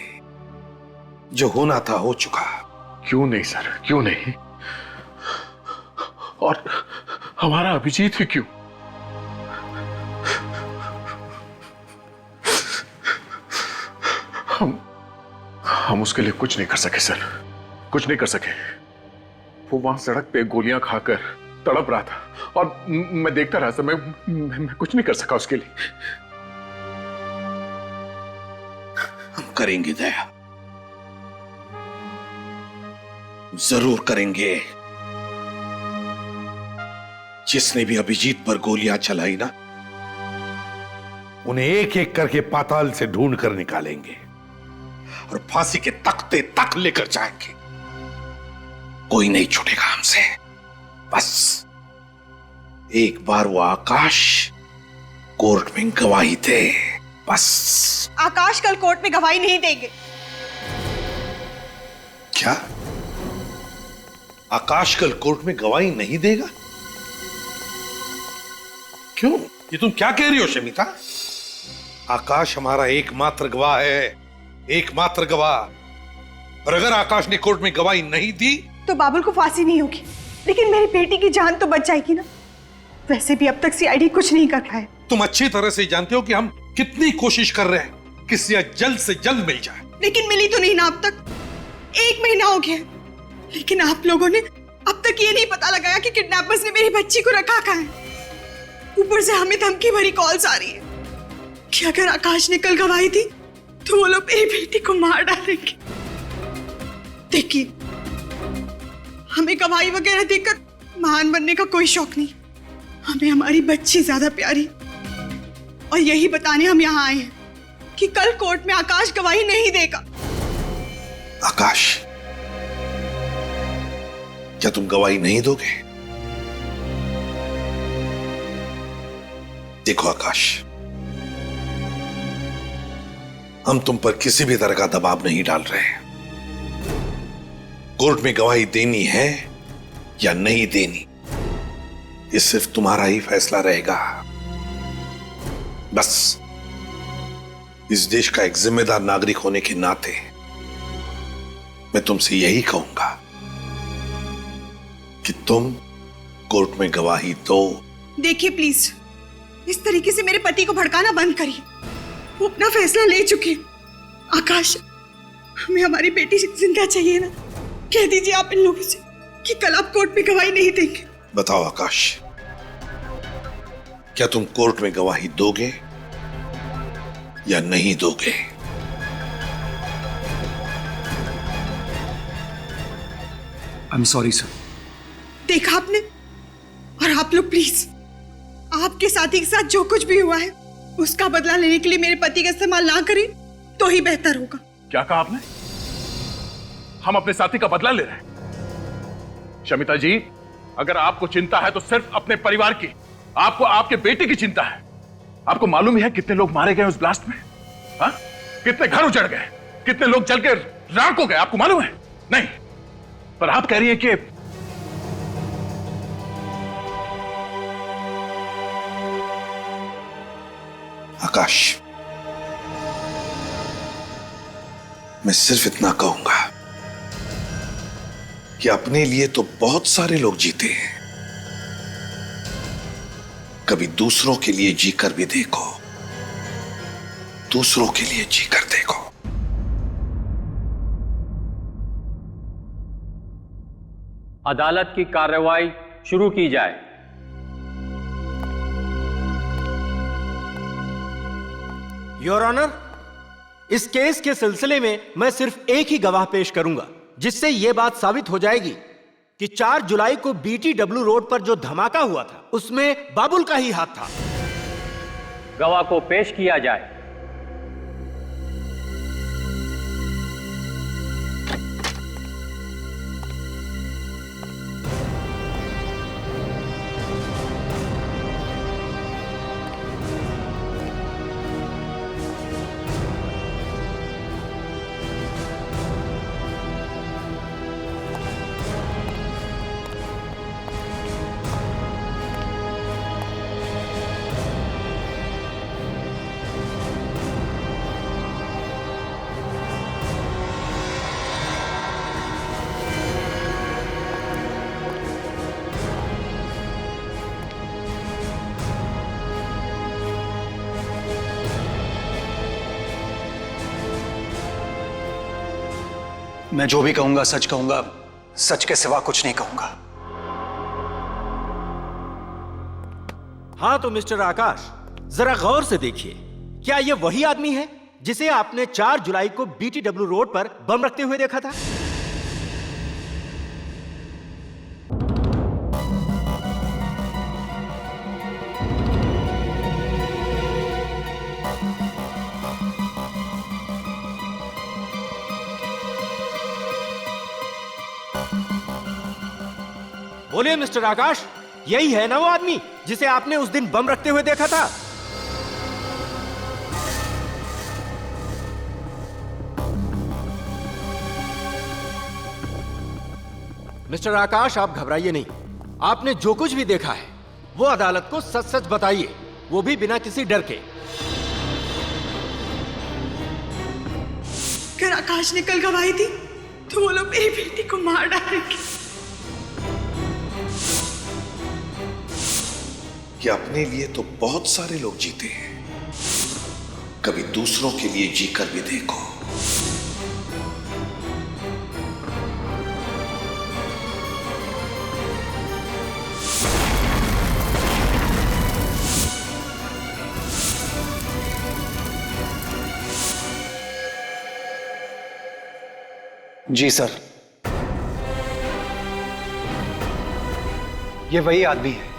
जो होना था हो चुका। क्यों नहीं सर, क्यों नहीं? और हमारा अभिजीत ही क्यों? हम उसके लिए कुछ नहीं कर सके सर, कुछ नहीं कर सके। वो वहां सड़क पे गोलियां खाकर तड़प रहा था और मैं देखता रहा सर, मैं कुछ नहीं कर सका उसके लिए। हम करेंगे दया, जरूर करेंगे। जिसने भी अभिजीत पर गोलियां चलाई ना, उन्हें एक एक करके पाताल से ढूंढ कर निकालेंगे और फांसी के तख्ते तक लेकर जाएंगे। कोई नहीं छूटेगा हमसे। बस एक बार वो आकाश कोर्ट में गवाही दे, बस। आकाश कल कोर्ट में गवाही नहीं देंगे। क्या? आकाश कल कोर्ट में गवाही नहीं देगा? क्यों? ये तुम क्या कह रही हो शमिता? आकाश हमारा एकमात्र गवाह है, एकमात्र गवाह। और अगर आकाश ने कोर्ट में गवाही नहीं दी तो बाबुल को फांसी नहीं होगी, लेकिन मेरी बेटी की जान तो बच जाएगी ना। वैसे भी अब तक सीआईडी कुछ नहीं कर पाए। तुम अच्छी तरह से जानते हो कि हम कितनी कोशिश कर रहे हैं कि सिया जल्द से जल्द मिल जाए, लेकिन मिली तो नहीं ना अब तक। 1 महीना हो गया, लेकिन आप लोगों ने अब तक ये नहीं पता लगाया कि किडनैपर्स ने मेरी बच्ची को रखा कहाँ है। ऊपर से हमें धमकी भरी कॉल्स आ रही है कि अगर आकाश ने कल गवाही दी तो वो लोग मेरी बेटी को मार डालेंगे। देखिए, हमें गवाही वगैरह देकर महान बनने का कोई शौक नहीं, हमें हमारी बच्ची ज्यादा प्यारी, और यही बताने हम यहाँ आए हैं कि कल कोर्ट में आकाश गवाही नहीं देगा। आकाश, क्या तुम गवाही नहीं दोगे? देखो आकाश, हम तुम पर किसी भी तरह का दबाव नहीं डाल रहे हैं। कोर्ट में गवाही देनी है या नहीं देनी, ये सिर्फ तुम्हारा ही फैसला रहेगा। बस इस देश का एक जिम्मेदार नागरिक होने के नाते मैं तुमसे यही कहूंगा कि तुम कोर्ट में गवाही दो। देखिए प्लीज, इस तरीके से मेरे पति को भड़काना बंद करिए। वो अपना फैसला ले चुके हैं। आकाश, हमें हमारी बेटी जिंदा चाहिए ना। कह दीजिए आप इन लोगों से कि कल आप कोर्ट में गवाही नहीं देंगे। बताओ आकाश, क्या तुम कोर्ट में गवाही दोगे या नहीं दोगे? I am sorry sir. देखा आपने? और आप लोग प्लीज आपके साथी के साथ जो कुछ भी हुआ है उसका बदला लेने के लिए मेरे पति का इस्तेमाल ना करें तो ही बेहतर होगा। क्या कहा आपने? हम अपने साथी का बदला ले रहे हैं? शमिता जी, अगर आपको चिंता है तो सिर्फ अपने परिवार की, आपको आपके बेटे की चिंता है। आपको मालूम है कितने लोग मारे गए उस ब्लास्ट में? हाँ? कितने घर उजड़ गए, कितने लोग जल के राख हो गए, आपको मालूम है? नहीं, पर आप कह रही हैं कि आकाश, मैं सिर्फ इतना कहूंगा कि अपने लिए तो बहुत सारे लोग जीते हैं, कभी दूसरों के लिए जीकर भी देखो, दूसरों के लिए जीकर देखो। अदालत की कार्रवाई शुरू की जाए। योर ऑनर, इस केस के सिलसिले में मैं सिर्फ एक ही गवाह पेश करूंगा, जिससे यह बात साबित हो जाएगी कि 4 जुलाई को BTW रोड पर जो धमाका हुआ था उसमें बाबुल का ही हाथ था। गवाह को पेश किया जाए। मैं जो भी कहूंगा सच कहूंगा, सच के सिवा कुछ नहीं कहूंगा। हाँ तो मिस्टर आकाश, जरा गौर से देखिए, क्या यह वही आदमी है जिसे आपने 4 जुलाई को BTW रोड पर बम रखते हुए देखा था? बोलिए मिस्टर आकाश, यही है ना वो आदमी जिसे आपने उस दिन बम रखते हुए देखा था? मिस्टर आकाश, आप घबराइए नहीं। आपने जो कुछ भी देखा है वो अदालत को सच सच बताइए, वो भी बिना किसी डर के। अगर आकाश ने कल गवाही दी तो वो लोग मेरी बेटी को मार डालेंगे। कि अपने लिए तो बहुत सारे लोग जीते हैं, कभी दूसरों के लिए जीकर भी देखो। जी सर, ये वही आदमी है।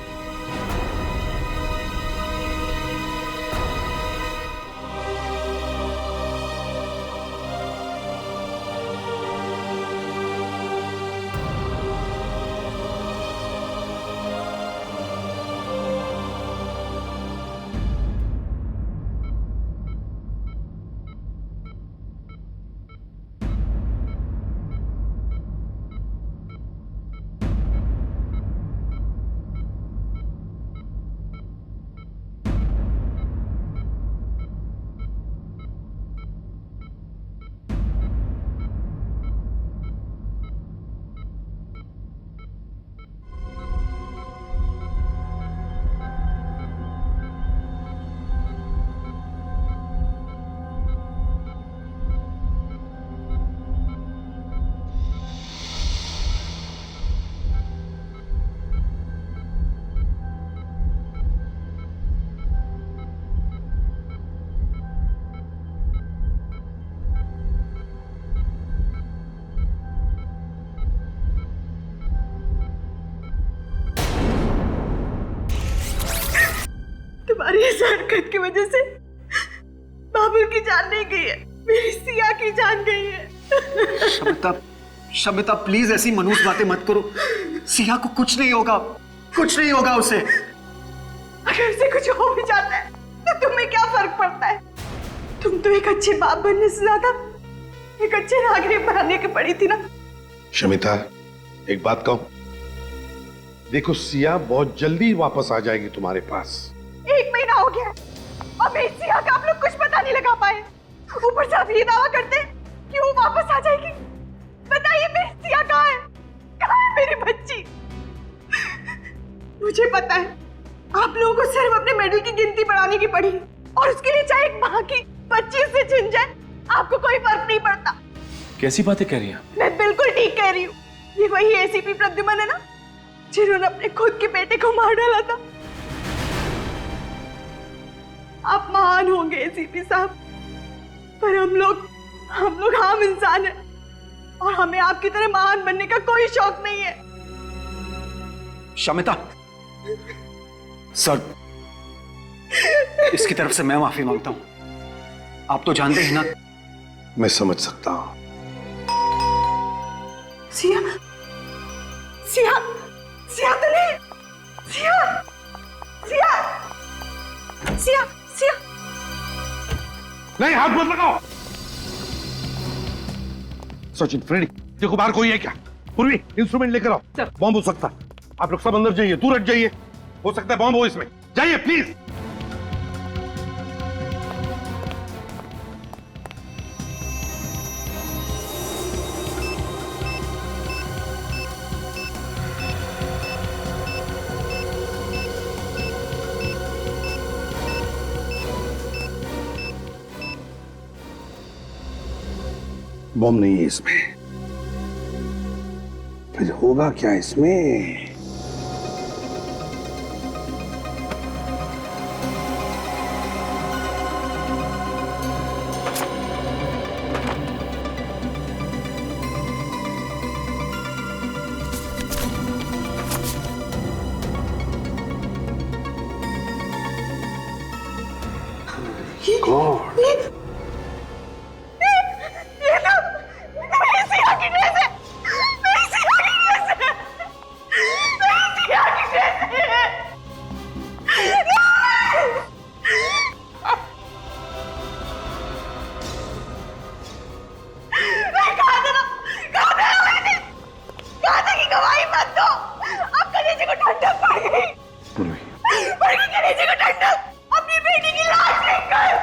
हरकत की वजह से बाबुल की जान नहीं गई है, मेरी सिया की जान गई है। शमिता, शमिता प्लीज ऐसी मनहूस बातें मत करो। सिया को कुछ नहीं होगा, कुछ नहीं होगा उसे। अगर उसे कुछ हो भी जाता है तो तुम्हें क्या फर्क पड़ता है? तुम तो एक अच्छे बाप बनने से ज्यादा एक अच्छे नागरिक बनने की पड़ी थी ना। शमिता, एक बात कहूं, देखो सिया बहुत जल्दी वापस आ जाएगी तुम्हारे पास। 1 महीना हो गया और मेरी सिया का आप लोग कुछ पता नहीं लगा पाए। ऊपर से आप ये दावा करते कि वो वापस आ जाएगी। बताइए मेरी सिया कहाँ है? कहाँ है मेरी बच्ची? मुझे पता है आप लोगों को सिर्फ अपने मेडल की गिनती बढ़ाने की पड़ी और उसके लिए चाहे एक माँ की बच्ची से छिन जाए आपको कोई फर्क नहीं पड़ता। कैसी बातें कह रही हैं? मैं बिल्कुल ठीक कह रही हूँ। ये वही एसीपी प्रद्युमन है ना जिन्होंने अपने खुद के बेटे को मार डाला था। आप महान होंगे एसीपी साहब, पर हम लोग आम इंसान हैं और हमें आपकी तरह महान बनने का कोई शौक नहीं है। शमिता, सर इसकी तरफ से मैं माफी मांगता हूं। आप तो जानते हैं ना। मैं समझ सकता हूं। सिया, सिया, सिया तो नहीं, सिया, सिया, सिया, सिया। नहीं, हाथ मत लगाओ। सचिन, फ्रेडी, देखो बाहर कोई है क्या? पूर्वी, इंस्ट्रूमेंट लेकर आओ। बॉम्ब हो सकता है। आप लोग सब अंदर जाइए, दूर हट जाइए। हो सकता है बॉम्ब हो इसमें। जाइए प्लीज। बॉम्ब नहीं है इसमें। फिर होगा क्या इसमें? गॉड,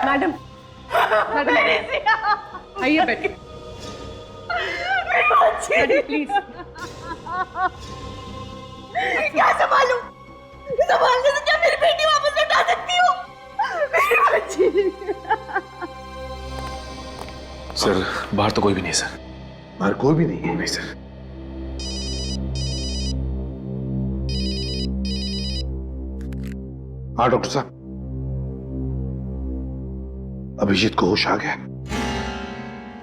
मैडम, आइए बैठिए। प्लीज। क्या संभालूं? संभालने से क्या मेरी बेटी वापस लौटा सकती हो? मेरी बच्ची। सर, बाहर तो कोई भी नहीं सर। बाहर कोई भी नहीं है? नहीं सर। हाँ डॉक्टर साहब, अभिजीत को होश आ गया।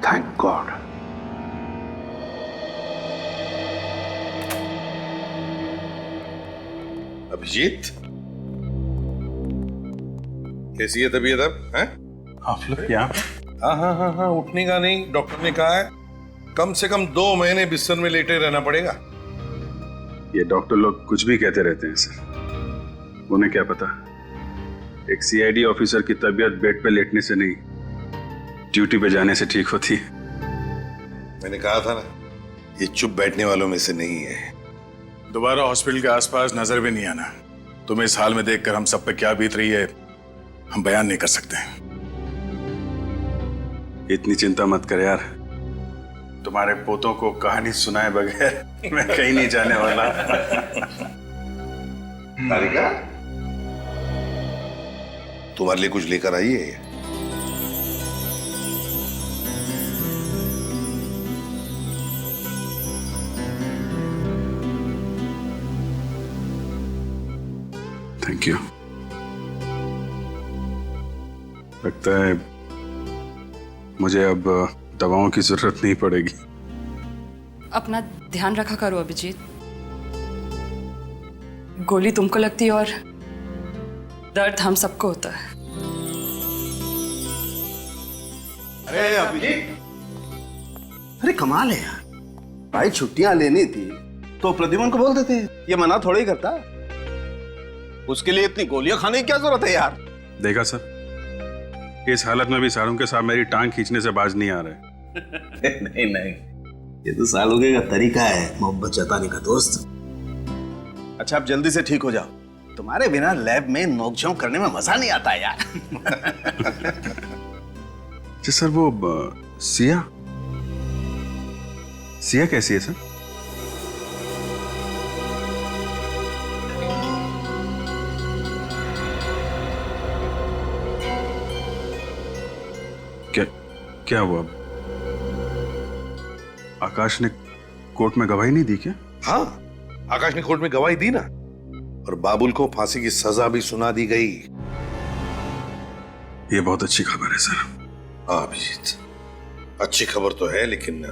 Thank God. अभिजीत, कैसी है तबीयत अब? हैं? आप लोग यहाँ? हाँ हाँ हाँ हाँ, उठने का नहीं, डॉक्टर ने कहा है कम से कम 2 महीने बिस्तर में लेटे रहना पड़ेगा। ये डॉक्टर लोग कुछ भी कहते रहते हैं सर। उन्हें क्या पता, एक सीआईडी ऑफिसर की तबीयत बेड पे लेटने से नहीं, ड्यूटी पे जाने से ठीक होती है। मैंने कहा था ना, ये चुप बैठने वालों में से नहीं है। दोबारा हॉस्पिटल के आसपास नजर भी नहीं आना। तुम्हें इस हाल में देखकर हम सब पे क्या बीत रही है हम बयान नहीं कर सकते। इतनी चिंता मत कर यार, तुम्हारे पोतों को कहानी सुनाए बगैर मैं कहीं नहीं जाने वाला। तारिका, तुम्हारे लिए कुछ लेकर आई है? Thank you. लगता है मुझे अब दवाओं की जरूरत नहीं पड़ेगी। अपना ध्यान रखा करो अभिजीत। गोली तुमको लगती है और दर्द हम सबको होता है। अरे अभिजीत, अरे कमाल है यार, भाई छुट्टियां लेनी थी तो प्रद्युमन को बोल देते, ये मना थोड़ा ही करता। उसके लिए इतनी गोलियां खाने की क्या जरूरत है यार। देखा सर, इस हालत में भी सारुण के साथ मेरी टांग खींचने से बाज नहीं आ रहे। नहीं नहीं, ये तो सालुगे का तरीका है मोहब्बत जताने का दोस्त। अच्छा आप जल्दी से ठीक हो जाओ, तुम्हारे बिना लैब में नोकझोंक करने में मजा नहीं आता यार। जी सर, वो सिया सिया कैसी है सर? क्या हुआ? आकाश ने कोर्ट में गवाही नहीं दी क्या? हाँ, आकाश ने कोर्ट में गवाही दी ना, और बाबुल को फांसी की सजा भी सुना दी गई। ये बहुत अच्छी खबर है सर। हाँ अभिजीत, अच्छी खबर तो है, लेकिन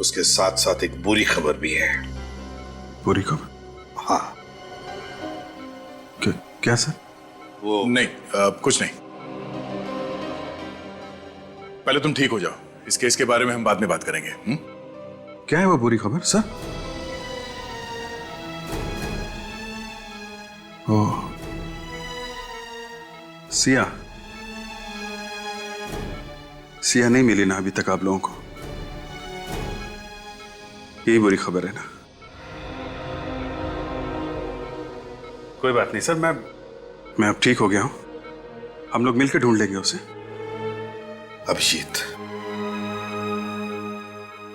उसके साथ साथ एक बुरी खबर भी है। बुरी खबर? हाँ। क्या सर? वो नहीं, कुछ नहीं। पहले तुम ठीक हो जाओ, इस केस के बारे में हम बाद में बात करेंगे। क्या है वो बुरी खबर सर? ओह, सिया नहीं मिली ना अभी तक आप लोगों को? यही बुरी खबर है ना? कोई बात नहीं सर, मैं अब ठीक हो गया हूं, हम लोग मिलकर ढूंढ लेंगे उसे। अभिजीत,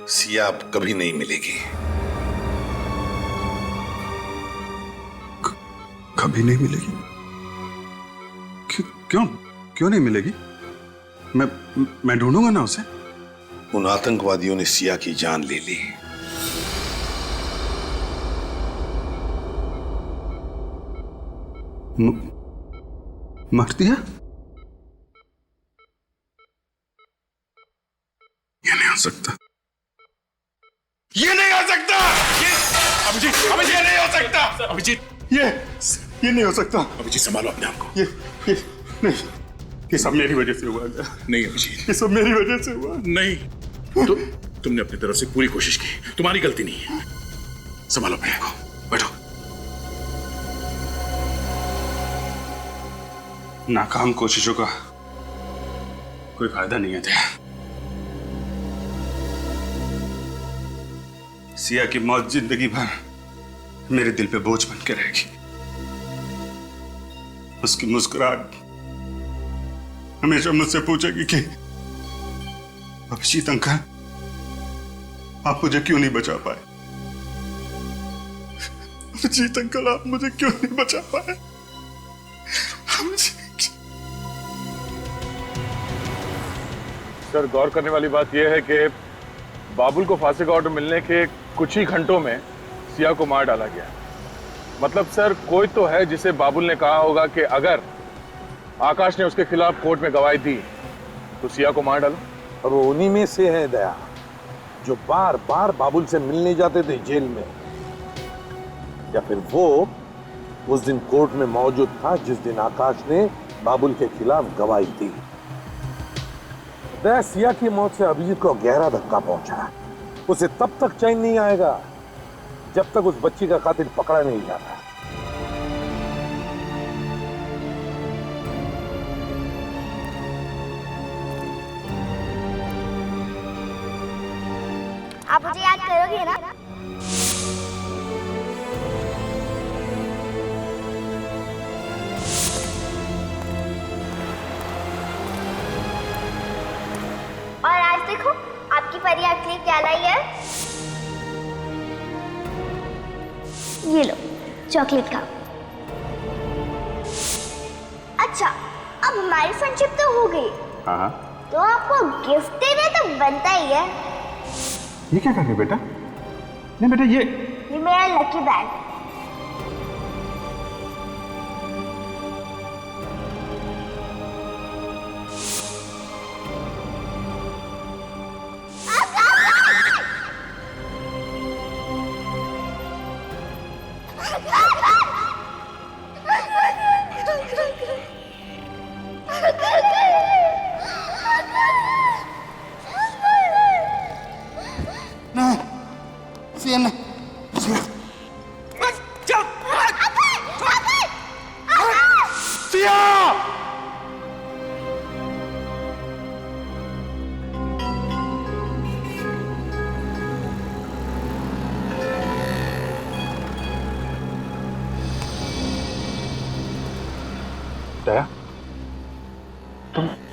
सिया अब कभी नहीं मिलेगी। कभी नहीं मिलेगी? क्यों नहीं मिलेगी? मैं ढूंढूंगा ना उसे। उन आतंकवादियों ने सिया की जान ले ली। मार दिया? ये नहीं हो सकता, ये नहीं हो सकता। अभिजीत, ये नहीं हो सकता। अभिजीत, ये नहीं हो सकता। अभिजीत संभालो अपने आप को। ये नहीं, ये सब मेरी वजह से हुआ। नहीं अभिजीत, ये सब मेरी वजह से हुआ। नहीं, तुमने अपनी तरफ से पूरी कोशिश की, तुम्हारी गलती नहीं है। संभालो अपने आप को, बैठो। नाकाम कोशिशों का कोई फायदा नहीं है दया। सिया की मौत जिंदगी भर मेरे दिल पे बोझ बन के रहेगी। उसकी मुस्कुराहट हमेशा मुझसे पूछेगी कि अभिजीत अंकल, आप मुझे क्यों नहीं बचा पाए? अभिजीत अंकल, आप मुझे क्यों नहीं बचा पाए? सर, गौर करने वाली बात यह है कि बाबुल को फांसी का ऑर्डर मिलने के कुछ ही घंटों में सिया को मार डाला गया। मतलब सर, कोई तो है जिसे बाबुल ने कहा होगा कि अगर आकाश ने उसके खिलाफ कोर्ट में गवाही दी तो सिया को मार डालो। और वो उन्हीं में से है दया, जो बार बार बाबुल से मिलने जाते थे जेल में, या फिर वो उस दिन कोर्ट में मौजूद था जिस दिन आकाश ने बाबुल के खिलाफ गवाही दी। दया, सिया की मौत से अभिजीत को गहरा धक्का पहुंचा। उसे तब तक चैन नहीं आएगा जब तक उस बच्ची का कातिल पकड़ा नहीं जाता। आप मुझे याद करोगे ना? और आज देखो आपकी परी आपके लिए क्या लाई है। ये लो, चॉकलेट खाओ। अच्छा, अब हमारी फ्रेंडशिप तो हो गई, हाँ, तो आपको गिफ्ट देना तो बनता ही है। ये क्या कर रहे बेटा? नहीं बेटा, ये मेरा लकी बैग।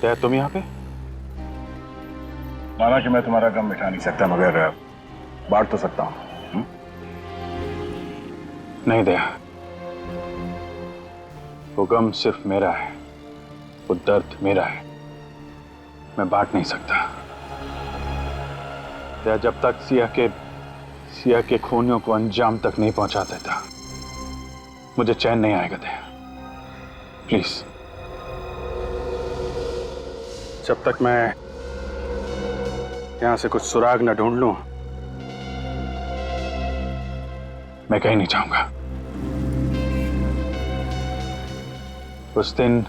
दया तुम यहाँ पे? माना कि मैं तुम्हारा गम मिटा नहीं सकता, मगर बांट तो सकता हूं। नहीं दया, वो गम सिर्फ मेरा है, वो दर्द मेरा है, मैं बांट नहीं सकता। दया, जब तक सिया के खूनियों को अंजाम तक नहीं पहुंचा देता, मुझे चैन नहीं आएगा। दया प्लीज, जब तक मैं यहां से कुछ सुराग न ढूंढ लूं, मैं कहीं नहीं जाऊंगा। उस दिन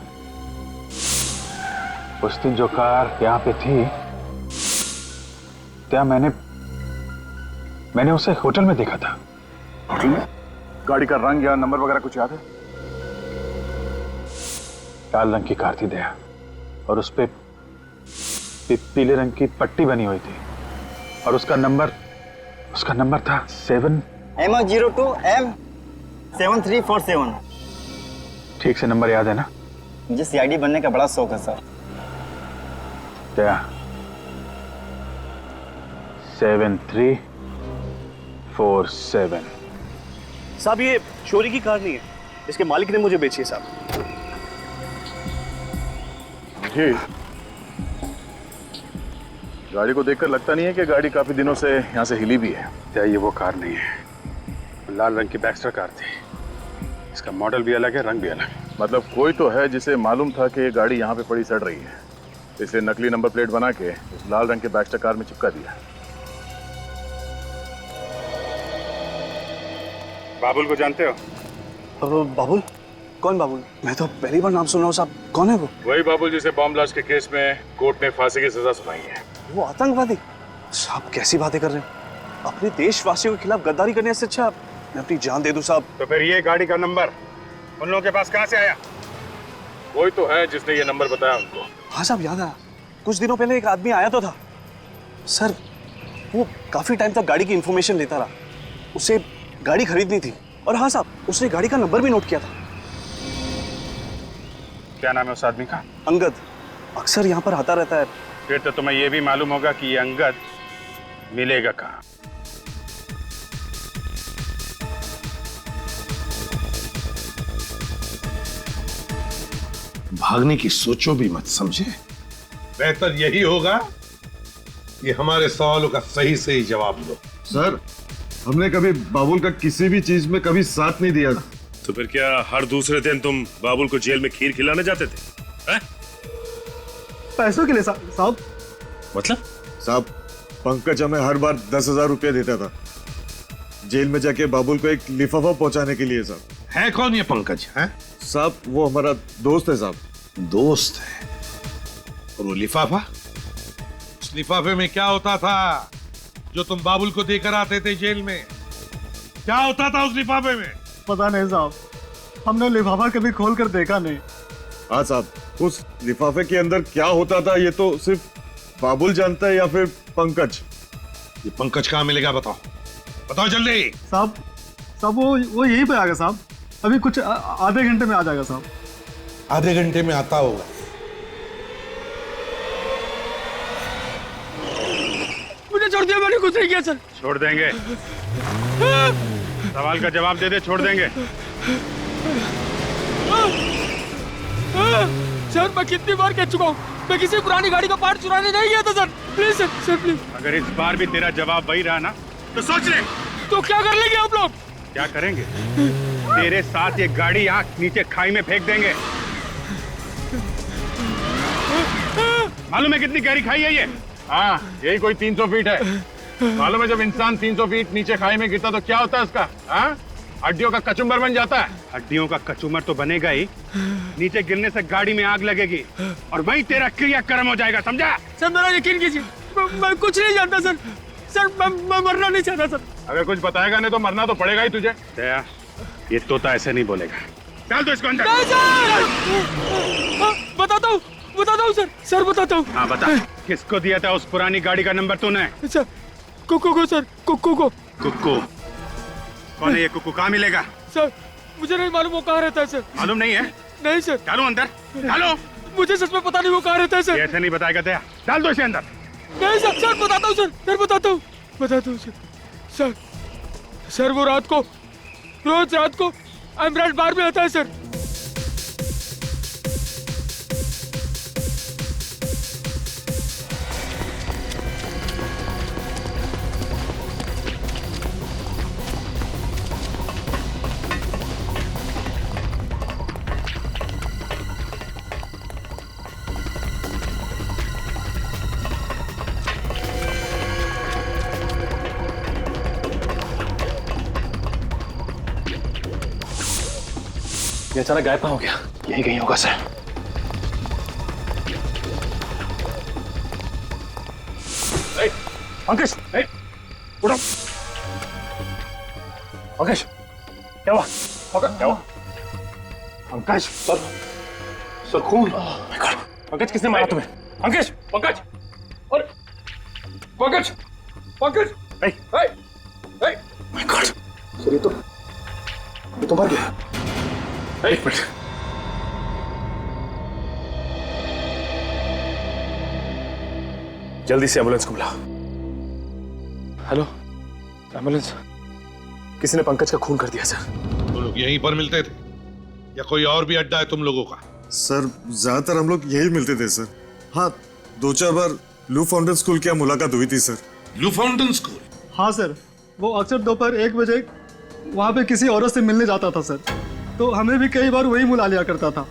जो कार यहां पे थी, क्या मैंने उसे होटल में देखा था। होटल में? गाड़ी का रंग या नंबर वगैरह कुछ याद है? लाल रंग की कार थी दया, और उस पे पीले रंग की पट्टी बनी हुई थी, और उसका नंबर था 7 M02 M7347। ठीक से नंबर याद है ना? मुझे CID बनने का बड़ा शौक है सर। दया, 7347। साहब ये चोरी की कार नहीं है, इसके मालिक ने मुझे बेची है साहब। जी, गाड़ी को देखकर लगता नहीं है कि गाड़ी काफी दिनों से यहाँ से हिली भी है। क्या ये वो कार नहीं है? लाल रंग की बैक्स्टर कार थी, इसका मॉडल भी अलग है, रंग भी अलग। मतलब कोई तो है जिसे मालूम था कि ये गाड़ी यहाँ पे पड़ी सड़ रही है, इसलिए नकली नंबर प्लेट बना के उस लाल रंग के बैक्स्टर कार में चिपका दिया। बाबुल को जानते हो? बाबुल? कौन बाबुल? मैं तो पहली बार नाम सुन रहा हूँ साहब। कौन है वो? वही बाबुल जिसे बॉम्ब ब्लास्ट के केस में कोर्ट ने फांसी की सजा सुनाई है। वो आतंकवादी? साहब कैसी बातें कर रहे हैं? अपने देशवासियों के खिलाफ गद्दारी करने से अच्छा मैं अपनी जान दे दूं साहब। तो फिर ये गाड़ी का नंबर उन लोगों के पास कहाँ से आया? कोई तो है जिसने ये नंबर बताया उनको। हाँ साहब, याद आया। कुछ दिनों पहले एक आदमी आया तो था सर, वो काफी टाइम तक गाड़ी की इंफॉर्मेशन लेता रहा। उसे गाड़ी खरीदनी थी, और हाँ साहब, उसने गाड़ी का नंबर भी नोट किया था। क्या नाम है उस आदमी का? अंगद। अक्सर यहाँ पर आता रहता है। फिर तो तुम्हें यह भी मालूम होगा कि ये अंगद मिलेगा कहाँ। भागने की सोचो भी मत, समझे? बेहतर यही होगा कि हमारे सवालों का सही सही जवाब दो। सर, हमने कभी बाबुल का किसी भी चीज में कभी साथ नहीं दिया। तो फिर क्या हर दूसरे दिन तुम बाबुल को जेल में खीर खिलाने जाते थे? हैं? पैसों के लिए साहब। मतलब? साहब, पंकज हमें हर बार 10,000 रुपया देता था जेल में जाके बाबुल को एक लिफाफा पहुंचाने के लिए। साहब है कौन ये पंकज? है साहब, वो हमारा दोस्त है साहब। दोस्त है? और वो लिफाफा? उस लिफाफे में क्या होता था जो तुम बाबुल को देकर आते थे जेल में? क्या होता था उस लिफाफे में? पता नहीं साहब, हमने लिफाफा कभी खोल कर देखा नहीं। हाँ साहब, उस लिफाफे के अंदर क्या होता था ये तो सिर्फ बाबुल जानता है या फिर पंकज। ये पंकज कहाँ मिलेगा? बताओ बताओ जल्दी। साहब वो यहीं पे आ गया साहब, अभी कुछ आधे घंटे में आ जाएगा साहब। आधे घंटे में आता होगा? मुझे छोड़ दिया, मैंने कुछ नहीं किया सर। छोड़ देंगे? सवाल का जवाब दे दे, छोड़ देंगे। सर मैं कितनी बार कह चुका हूँ, मैं किसी पुरानी गाड़ी का पार्ट चुराने नहीं गया था सर। Please sir please. अगर इस बार भी तेरा जवाब वही रहा ना तो सोच ले। तो क्या कर लेंगे आप लोग? क्या करेंगे? तेरे साथ ये गाड़ी आंख नीचे खाई में फेंक देंगे। मालूम है कितनी गहरी खाई है ये? हाँ, यही कोई 300 फीट है। मालूम है जब इंसान 300 फीट नीचे खाई में गिरता तो क्या होता है उसका? हाँ, हड्डियों का कचुम्बर बन जाता है। हड्डियों का कचुम्बर तो बनेगा ही, नीचे गिरने से गाड़ी में आग लगेगी और वही तेरा क्रियाक्रम हो जाएगा, समझा? सर मेरा यकीन कीजिए, मैं कुछ नहीं जानता सर। सर मैं मरना नहीं चाहता सर। अगर कुछ बताएगा नहीं तो मरना तो पड़ेगा ही तुझे। दया, ये तोता ऐसे नहीं बोलेगा। चल तो इसको अंदर। बताता हूँ सर। सर बताता हूँ। हाँ बता, किसको दिया था उस पुरानी गाड़ी का नंबर तूने? सर कुक्कू को सर, कुक्कू को। कुक्कू? कौन है ये कुक्कू? कहाँ मिलेगा? सर मुझे नहीं मालूम वो कहाँ रहता है सर। मालूम नहीं है? नहीं सर। चलो अंदर, चलो। मुझे सच में पता नहीं वो कहाँ रहता है सर। ऐसे नहीं बताएगा दया, डाल दो इसे अंदर। नहीं सर, सर बताता हूँ सर बताता हूँ सर। सर वो रात को, रोज रात को एमराल्ड बार में आता है सर। ये अचानक गायब कहाँ हो गया? यही कहीं होगा सर। अंकेश, उठो। अंकेश, क्या हुआ? क्या हुआ? अंकेश, सर खून। अंकेश, किसने मारा तुम्हें? अंकेश, पंकज, और पंकज, माय गॉड, सर ये तो मर गया। एक मिनट, जल्दी से एम्बुलेंस को बुला। Hello, ambulance. किसी ने पंकज का खून कर दिया सर। तुम लोग यहीं पर मिलते थे या कोई और भी अड्डा है तुम लोगों का? सर ज्यादातर हम लोग यही मिलते थे सर। हाँ, 2-4 बार ब्लू फाउंटेन स्कूल की मुलाकात हुई थी सर। Blue fountain school? हाँ सर, वो अक्सर दोपहर 1 बजे वहाँ पे किसी औरत से मिलने जाता था सर, तो हमें भी कई बार वही बुला लिया करता था।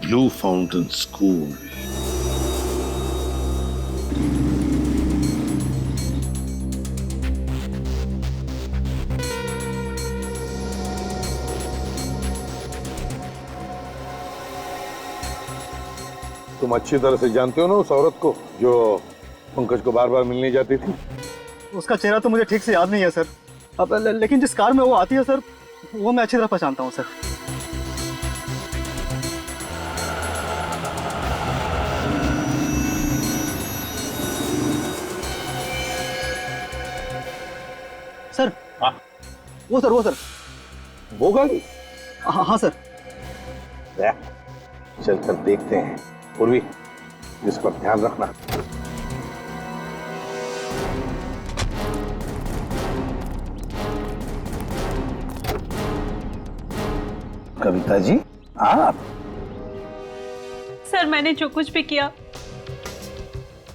Blue fountain school. तुम अच्छी तरह से जानते हो ना उस औरत को जो पंकज को बार बार मिलने जाती थी? उसका चेहरा तो मुझे ठीक से याद नहीं है सर। अब लेकिन जिस कार में वो आती है सर, वो मैं अच्छी तरह पहचानता हूँ सर। सर, हाँ वो सर वो गाड़ी? हाँ सर। चलकर देखते हैं। पूर्वी, इस पर ध्यान रखना। कविता जी, आप? सर, मैंने जो कुछ भी किया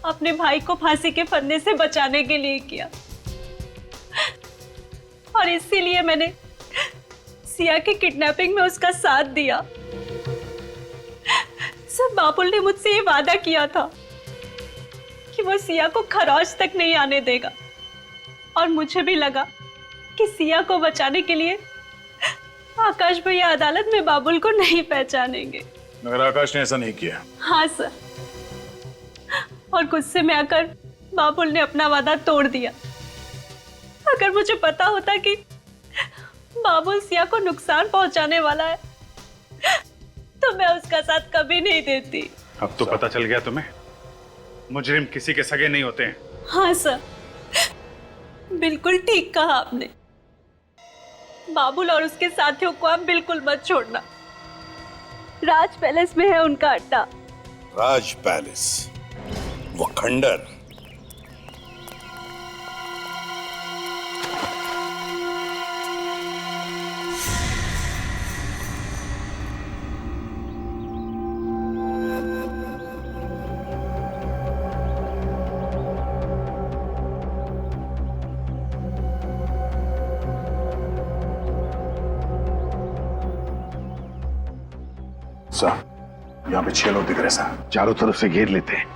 अपने भाई को फांसी के फंदे से बचाने के लिए किया, और इसीलिए मैंने सिया की किडनैपिंग में उसका साथ दिया। सर, बाबुल ने मुझसे ये वादा किया था कि वो सिया को खरोच तक नहीं आने देगा, और मुझे भी लगा कि सिया को बचाने के लिए आकाश भैया अदालत में बाबुल को नहीं पहचानेंगे। मगर आकाश ने ऐसा नहीं किया। हाँ सर, और गुस्से में आकर बाबुल ने अपना वादा तोड़ दिया। अगर मुझे पता होता कि बाबुल सिया को नुकसान पहुंचाने वाला है तो मैं उसका साथ कभी नहीं देती। अब तो पता चल गया तुम्हें, मुजरिम किसी के सगे नहीं होते हैं। हाँ सर, बिल्कुल ठीक कहा आपने। बाबुल और उसके साथियों को आप बिल्कुल मत छोड़ना। राज पैलेस में है उनका अड्डा। राज पैलेस, वो खंडर। सर, यहाँ पे 6 लोग दिख रहे सर। चारों तरफ से घेर लेते हैं।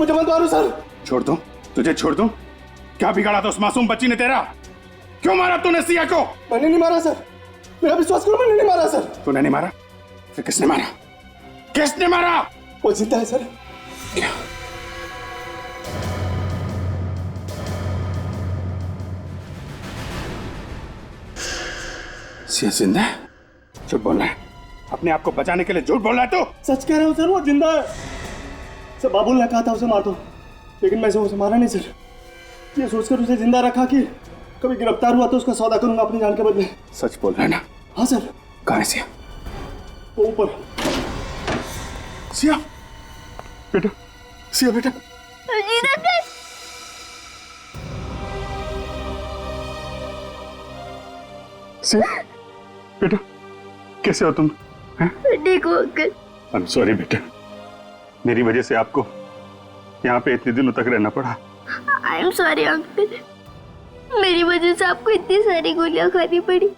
मुझे मत मारो सर। छोड़ दूं? तुझे छोड़ दूं? क्या बिगाड़ा था उस मासूम बच्ची ने तेरा? क्यों मारा तूने सिया को? मैंने नहीं मारा सर, मेरा विश्वास करो, मैंने नहीं मारा सर। तूने नहीं मारा? फिर किसने मारा? किसने मारा? वो जिंदा है सर। सिया जिंदा है? झूठ बोल रहा है, अपने आप को बचाने के लिए झूठ बोल रहा है तू? सच कह रहा हूँ सर, वो जिंदा है सर। बाबुल ने कहा था उसे मार दो, लेकिन मैं उसे मारा नहीं सर। ये सोचकर उसे जिंदा रखा कि कभी गिरफ्तार हुआ तो उसका सौदा करूंगा अपनी जान के बदले। सच बोल रहा है ना? हाँ सर। कहाँ है सिया? वो ऊपर। सिया बेटा, सिया बेटा। सिया बेटा, कैसे हो तुम? ठीक हो अंकल? आई एम सॉरी बेटा, मेरी वजह से आपको यहाँ पे इतने दिनों तक रहना पड़ा। आई एम सॉरी अंकल, मेरी वजह से आपको इतनी सारी गोलियां खानी पड़ी।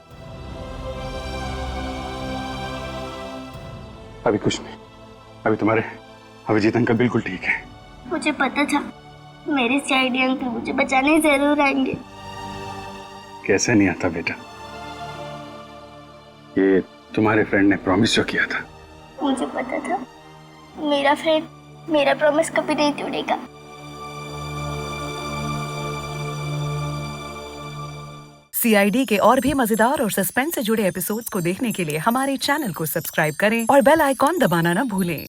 अभी कुछ नहीं, अभी तुम्हारे अभिजीत अंकल बिल्कुल ठीक है। मुझे पता था मेरे सीआईडी अंकल मुझे बचाने जरूर आएंगे। कैसे नहीं आता बेटा, ये तुम्हारे फ्रेंड ने प्रॉमिस जो किया था। मुझे पता था मेरा फ्रेंड मेरा प्रॉमिस कभी नहीं तोड़ेगा। सीआईडी के और भी मजेदार और सस्पेंस से जुड़े एपिसोड्स को देखने के लिए हमारे चैनल को सब्सक्राइब करें और बेल आइकॉन दबाना ना भूलें।